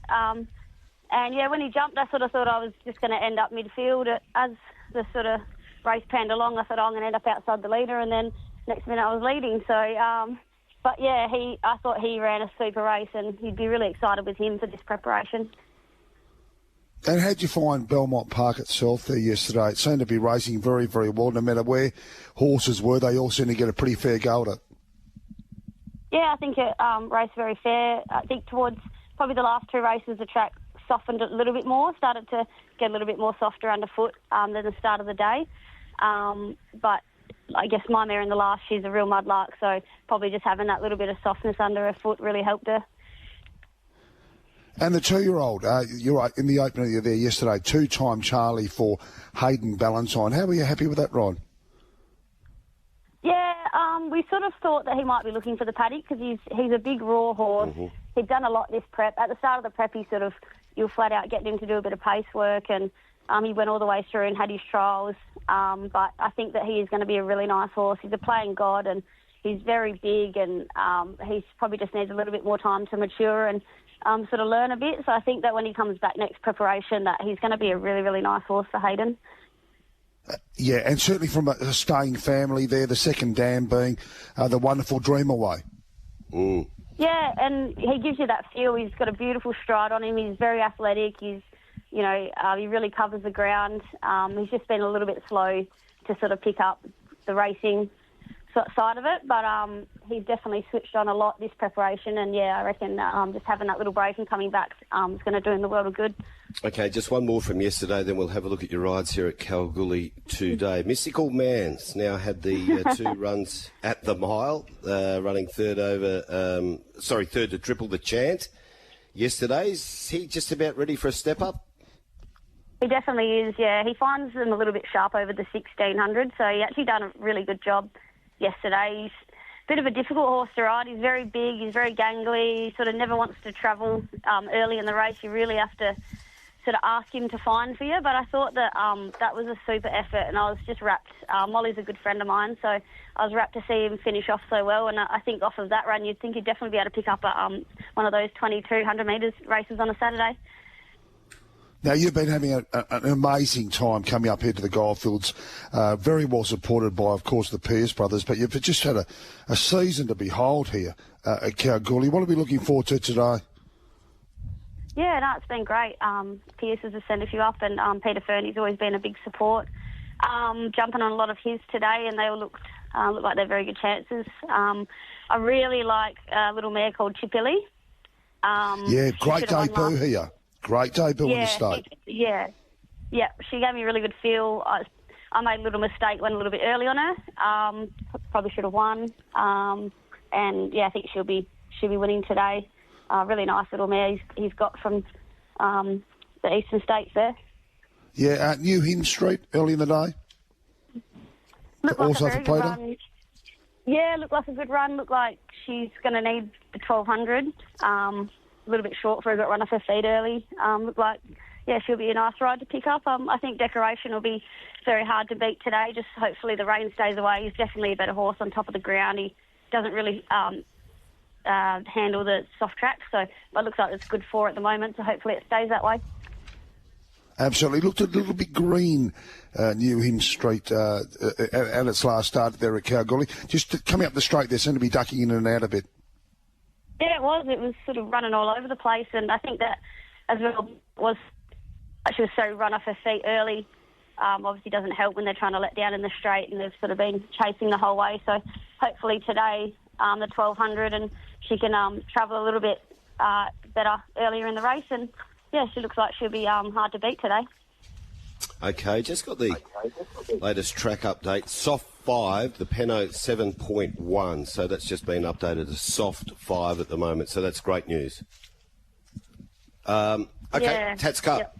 And, yeah, when he jumped, I sort of thought I was just going to end up midfield. As the sort of race panned along, I thought, I'm going to end up outside the leader, and then next minute I was leading. So, but, yeah, I thought he ran a super race, and you'd be really excited with him for this preparation. And how'd you find Belmont Park itself there yesterday? It seemed to be racing very, very well. No matter where horses were, they all seemed to get a pretty fair go at it. Yeah, I think it raced very fair. I think towards probably the last 2 races, the track softened a little bit more, started to get a little bit more softer underfoot than the start of the day. But I guess my mare in the last, she's a real mudlark, so probably just having that little bit of softness under her foot really helped her. And the 2-year-old, you're right, in the opener you were there yesterday, 2-time Charlie for Hayden Ballantyne. How were you happy with that ride? Yeah, we sort of thought that he might be looking for the paddock because he's a big raw horse. Mm-hmm. He'd done a lot this prep. At the start of the prep, you were flat out getting him to do a bit of pace work, and he went all the way through and had his trials. But I think that he is going to be a really nice horse. He's a playing god, and he's very big, and he probably just needs a little bit more time to mature and sort of learn a bit. So I think that when he comes back next preparation, that he's going to be a really, really nice horse for Hayden. Yeah, and certainly from a staying family there, the second dam being the wonderful Dream Away. Mm. Yeah, and he gives you that feel. He's got a beautiful stride on him. He's very athletic. He really covers the ground. He's just been a little bit slow to sort of pick up the racing side of it, but he's definitely switched on a lot this preparation, and yeah, I reckon just having that little break and coming back is going to do him the world of good. Okay, just one more from yesterday, then we'll have a look at your rides here at Kalgoorlie today. Mystical Man's now had the 2 runs at the mile, running third to Triple the Chant yesterday. Is he just about ready for a step up? He definitely is, yeah. He finds them a little bit sharp over the 1,600, so he actually done a really good job yesterday. He's a bit of a difficult horse to ride. He's very big, he's very gangly, he sort of never wants to travel early in the race. You really have to sort of ask him to find for you, but I thought that that was a super effort, and I was just rapt. Molly's a good friend of mine, so I was rapt to see him finish off so well, and I think off of that run you'd think he'd definitely be able to pick up one of those 2,200 metres races on a Saturday. Now, you've been having an amazing time coming up here to the Goldfields, very well supported by, of course, the Pierce brothers, but you've just had a season to behold here at Kalgoorlie. What are we looking forward to today? Yeah, no, it's been great. Pierce has sent a few up, and Peter Fernie's always been a big support. Jumping on a lot of his today, and they all look like they're very good chances. I really like a little mare called Chipilly. Yeah, great debut here. Great debut in the state. Yeah, she gave me a really good feel. I made a little mistake, went a little bit early on her. Probably should have won. And yeah, I think she'll be winning today. Really nice little mare he's got from the eastern states there. Yeah, New Hin Street early in the day. Looked also like for Peter. Yeah, looked like a good run. Looked like she's going to need the 1,200. A little bit short for her, got run off her feet early. Looked like, yeah, she'll be a nice ride to pick up. I think Decoration will be very hard to beat today. Just hopefully the rain stays away. He's definitely a better horse on top of the ground. He doesn't really handle the soft track, so it looks like it's good for at the moment, so hopefully it stays that way. Absolutely. Looked a little bit green, New Hin Street, at its last start there at Kalgoorlie. Just coming up the straight there, seemed to be ducking in and out a bit. Yeah, it was. It was sort of running all over the place, and I think that as well she was so run off her feet early. Obviously doesn't help when they're trying to let down in the straight, and they've sort of been chasing the whole way. So hopefully today, the 1,200, and she can travel a little bit better earlier in the race, and yeah, she looks like she'll be hard to beat today. Okay, just got the latest track update. Soft 5, the Penno 7.1, so that's just been updated to soft 5 at the moment, so that's great news. Okay, yeah. Tatts Cup. Yep.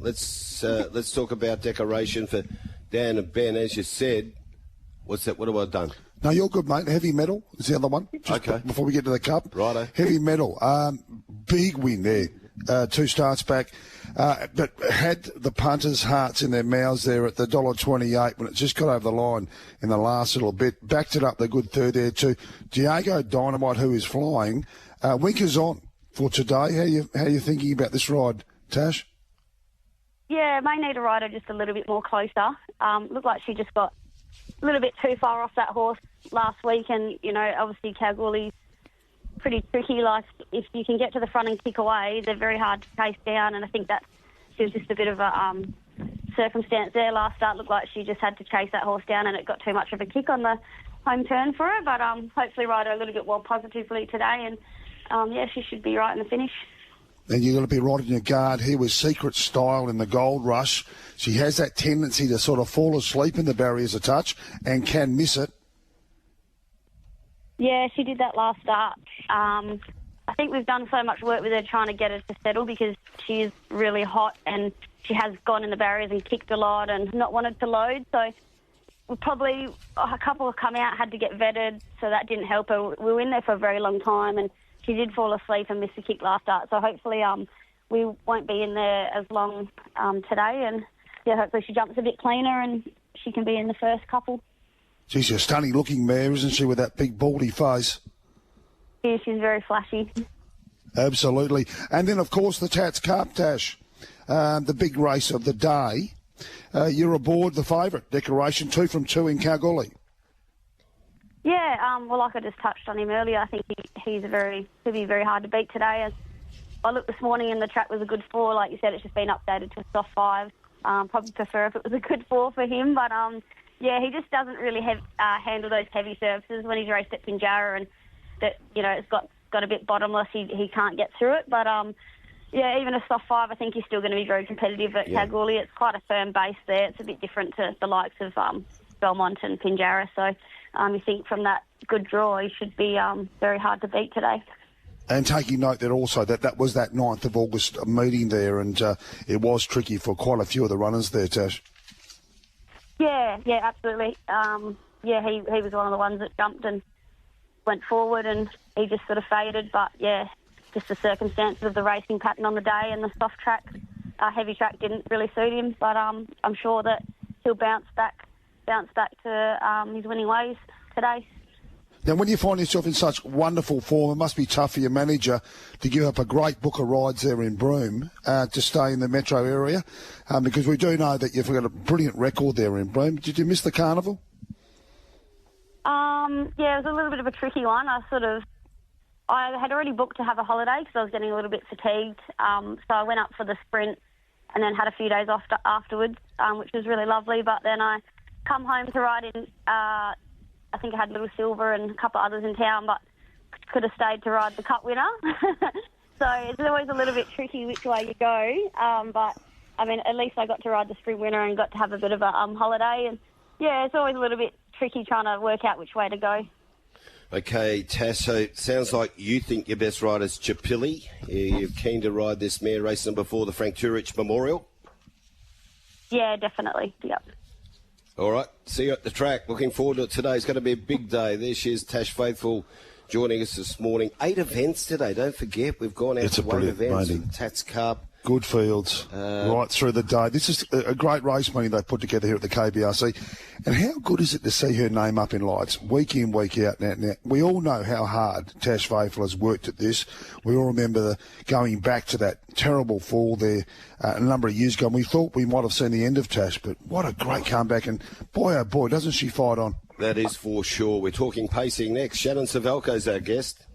Let's talk about Decoration for Dan and Ben. As you said, what's that? What have I done? No, you're good, mate. Heavy Metal is the other one. Just okay. Before we get to the Cup. Righto. Heavy Metal. Big win there 2 starts back, but had the punters' hearts in their mouths there at the $1.28 when it just got over the line in the last little bit. Backed it up the good third there to Diego Dynamite, who is flying. Winkers on for today. How you thinking about this ride, Tash? Yeah, may need to ride her just a little bit more closer. Looked like she just got a little bit too far off that horse last week, and, you know, obviously Kalgoorlie's pretty tricky. Like, if you can get to the front and kick away, they're very hard to chase down, and I think that she was just a bit of a circumstance there. Last start looked like she just had to chase that horse down, and it got too much of a kick on the home turn for her, but hopefully ride her a little bit more positively today, and she should be right in the finish. And you're going to be right in your guard here with Secret Style in the Gold Rush. She has that tendency to sort of fall asleep in the barriers a touch and can miss it. Yeah, she did that last start. I think we've done so much work with her trying to get her to settle because she is really hot and she has gone in the barriers and kicked a lot and not wanted to load. So we probably, a couple have come out, had to get vetted, so that didn't help her. We were in there for a very long time and she did fall asleep and miss the kick last start. So hopefully we won't be in there as long today. And, yeah, hopefully she jumps a bit cleaner and she can be in the first couple. She's a stunning-looking mare, isn't she, with that big baldy face? Yeah, she's very flashy. Absolutely. And then, of course, the Tatts Cup, Tash, the big race of the day. You're aboard the favourite, Decoration, 2 from 2 in Kalgoorlie. Yeah, well, like I just touched on him earlier, I think he'll be very hard to beat today. As I looked this morning and the track was a good 4. Like you said, it's just been updated to a soft 5. Probably prefer if it was a good 4 for him, but yeah, he just doesn't really handle those heavy surfaces when he's raced at Pinjarra, and that, you know, it's got a bit bottomless. He can't get through it, but yeah, even a soft 5, I think he's still going to be very competitive at Kalgoorlie. It's quite a firm base there. It's a bit different to the likes of Belmont and Pinjarra, so you think from that good draw he should be very hard to beat today. And taking note that also that was that 9th of August meeting there, and it was tricky for quite a few of the runners there, Tash. Yeah, absolutely. He was one of the ones that jumped and went forward, and he just sort of faded. But yeah, just the circumstances of the racing pattern on the day and the soft track, heavy track didn't really suit him. But I'm sure that he'll bounce back to his winning ways today. Now, when you find yourself in such wonderful form, it must be tough for your manager to give up a great book of rides there in Broome to stay in the metro area, because we do know that you've got a brilliant record there in Broome. Did you miss the carnival? Yeah, it was a little bit of a tricky one. I had already booked to have a holiday because I was getting a little bit fatigued. So I went up for the sprint and then had a few days off afterwards, which was really lovely. But then I come home to ride in... I think I had Little Silver and a couple of others in town, but could have stayed to ride the Cup winner. So it's always a little bit tricky which way you go. But, I mean, at least I got to ride the sprint winner and got to have a bit of a holiday. And, yeah, it's always a little bit tricky trying to work out which way to go. Okay, Tash, so it sounds like you think your best rider's Chapilli. You're keen to ride this mare race number 4, the Frank Turich Memorial? Yeah, definitely, yep. All right, see you at the track. Looking forward to it today. It's going to be a big day. There she is, Tash Faithfull, joining us this morning. 8 events today. Don't forget, we've gone out to 8 events. Tatts Cup. Good fields right through the day. This is a great race meeting they put together here at the KBRC. And how good is it to see her name up in lights week in, week out? Now, we all know how hard Tash Faithfull has worked at this. We all remember going back to that terrible fall there a number of years ago. And we thought we might have seen the end of Tash, but what a great comeback. And boy, oh boy, doesn't she fight on. That is for sure. We're talking pacing next. Shannon Suvaljko's our guest.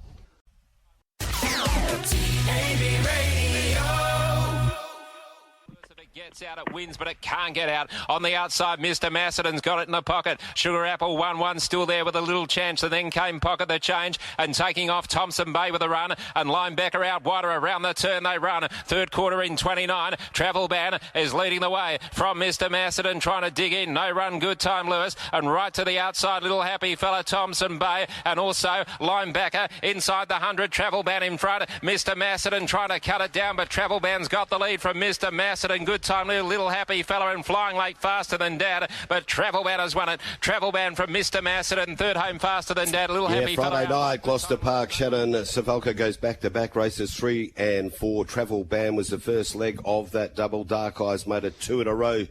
Gets out, it wins, but it can't get out. On the outside, Mr. Macedon's got it in the pocket. Sugar Apple 1-1 still there with a little chance, and then came Pocket the Change, and taking off Thompson Bay with a run, and Linebacker out wider around the turn they run. Third quarter in 29. Travel Ban is leading the way from Mr. Macedon, trying to dig in. No run, Good Time Lewis, and right to the outside, Little Happy Fella Thompson Bay, and also Linebacker inside the 100. Travel Ban in front. Mr. Macedon trying to cut it down, but Travel Ban's got the lead from Mr. Macedon. Good Time only a little happy fella and flying late faster than Dad, but Travel Ban has won it. Travel Ban from Mr. Macedon, third home faster than Dad, a little happy fella. Friday night, Gloucester Park, Shannon, Suvaljko goes back-to-back races 3 and 4. Travel Ban was the first leg of that double. Dark Eyes made it 2 in a row.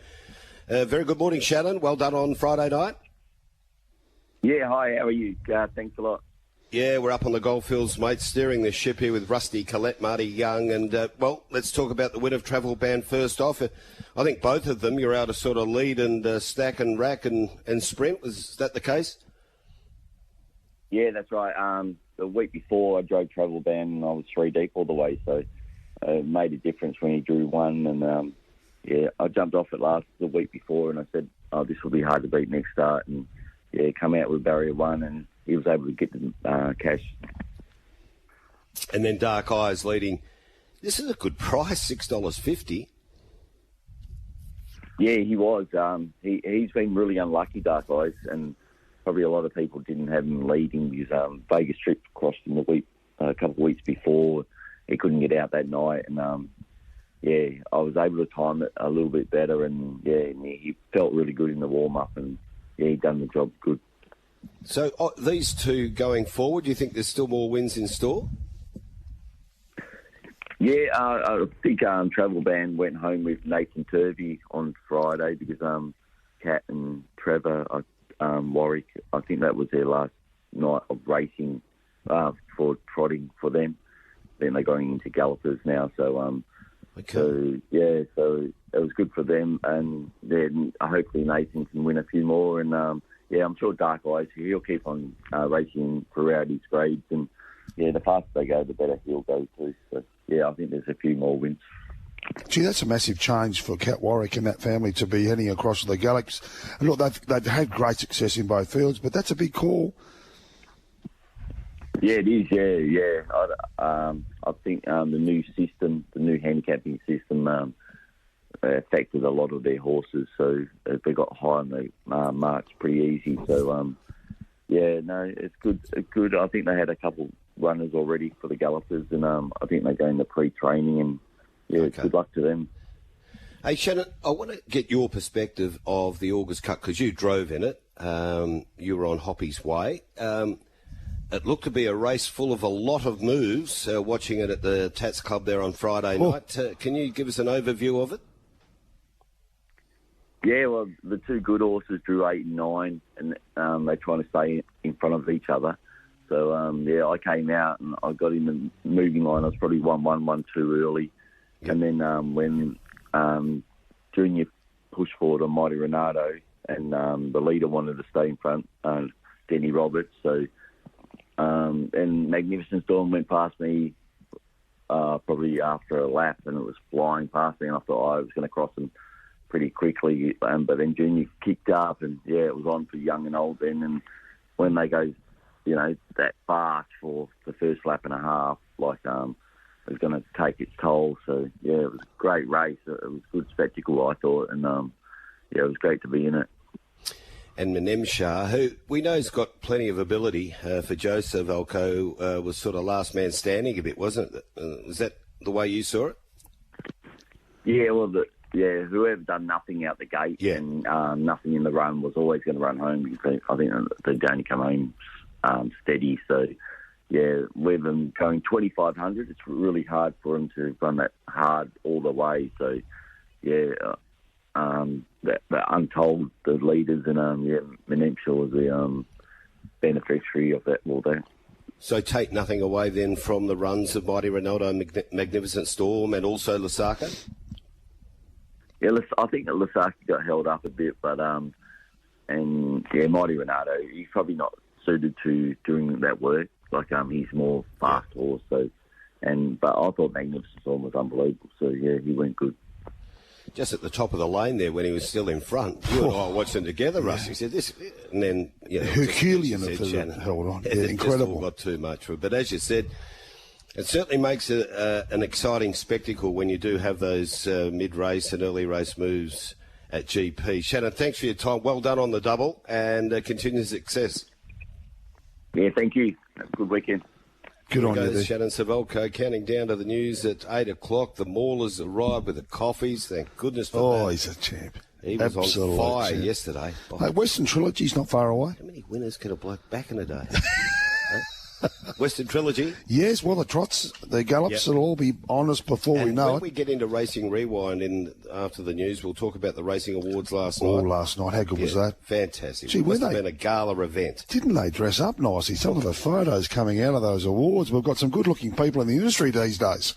Very good morning, Shannon. Well done on Friday night. Yeah, hi, how are you? Thanks a lot. Yeah, we're up on the goldfields, mate, steering the ship here with Rusty, Collett, Marty Young. And, let's talk about the win of Travel Ban first off. I think both of them, you're able to sort of lead and stack and rack and sprint. Was that the case? Yeah, that's right. The week before, I drove Travel Ban and I was 3 deep all the way. So it made a difference when he drew one. And, I jumped off it the week before and I said, this will be hard to beat next start. And, come out with barrier 1 and he was able to get the cash. And then Dark Eyes leading. This is a good price, $6.50. Yeah, he was. He's been really unlucky, Dark Eyes, and probably a lot of people didn't have him leading because Vegas trip crossed him a couple of weeks before. He couldn't get out that night, and I was able to time it a little bit better, and he felt really good in the warm-up, and he done the job good. So these two going forward, do you think there's still more wins in store? Yeah, I think Travel Ban went home with Nathan Turvey on Friday because Kat and Trevor, Warwick, I think that was their last night of racing for trotting for them. Then they're going into gallopers now, so it was good for them. And then hopefully Nathan can win a few more. And I'm sure Dark Eyes, he'll keep on racing throughout his grades. And the faster they go, the better he'll go too. So I think there's a few more wins. Gee, that's a massive change for Kat Warwick and that family to be heading across the Galaxies. And look, they've had great success in both fields, but that's a big call. Yeah, it is. Yeah. I think the new system, the new handicapping system, affected a lot of their horses, so they got high on the marks pretty easy. So it's good. It's good. I think they had a couple runners already for the gallopers, and I think they're going to pre-training, and good luck to them. Hey Shannon, I want to get your perspective of the August Cup because you drove in it. You were on Hoppy's Way. It looked to be a race full of a lot of moves. Watching it at the Tatts Club there on Friday night, can you give us an overview of it? Yeah, well, the two good horses drew 8 and 9, and they're trying to stay in front of each other. So, I came out and I got in the moving line. I was probably 1-1, 1-2 early. Yep. And then when Junior pushed forward on Mighty Renato and the leader wanted to stay in front, Denny Roberts. So, and Magnificent Storm went past me probably after a lap, and it was flying past me, and I thought I was going to cross him pretty quickly, but then Junior kicked up, and it was on for young and old then. And when they go, that fast for the first lap and a half, it was going to take its toll. So it was a great race. It was a good spectacle, I thought, and it was great to be in it. And Menemshah, who we know has got plenty of ability for Joe Suvaljko, was sort of last man standing a bit, wasn't it? Was that the way you saw it? Yeah, well, whoever done nothing out the gate and nothing in the run was always going to run home because I think they'd only come home steady. So, with them going 2,500, it's really hard for them to run that hard all the way. So, that untold the leaders, and Menemshah was the beneficiary of that all day. So take nothing away then from the runs of Mighty Ronaldo, Magnificent Storm, and also Lusaka? Yeah, I think that Lusaka got held up a bit, but Mighty Renato, he's probably not suited to doing that work. He's more fast horse, but I thought Magnificent Storm was unbelievable. So he went good. Just at the top of the lane there when he was still in front. You and I watched them together, Russ. He said this, and then Herculean held on. It incredible. Just got too much for it. But as you said, it certainly makes an exciting spectacle when you do have those mid-race and early race moves at GP. Shannon, thanks for your time. Well done on the double, and continued success. Yeah, thank you. Have a good weekend. Good on you there. Shannon Suvaljko counting down to the news at 8 o'clock. The Maulers arrived with the coffees. Thank goodness for that. Oh, he's a champ. He was Absolute on fire champ. yesterday. Hey, Western Trilogy's not far away. How many winners can a bloke back in a day? Western Trilogy? Yes, well, the trots, the gallops, Yep. will all be on us before we know when it. we get into Racing Rewind after the news, we'll talk about the Racing Awards last night. Last night. How good was that? Fantastic. Gee, It must were have they? been a gala event. Didn't they dress up nicely? Some of the photos coming out of those awards. We've got some good-looking people in the industry these days.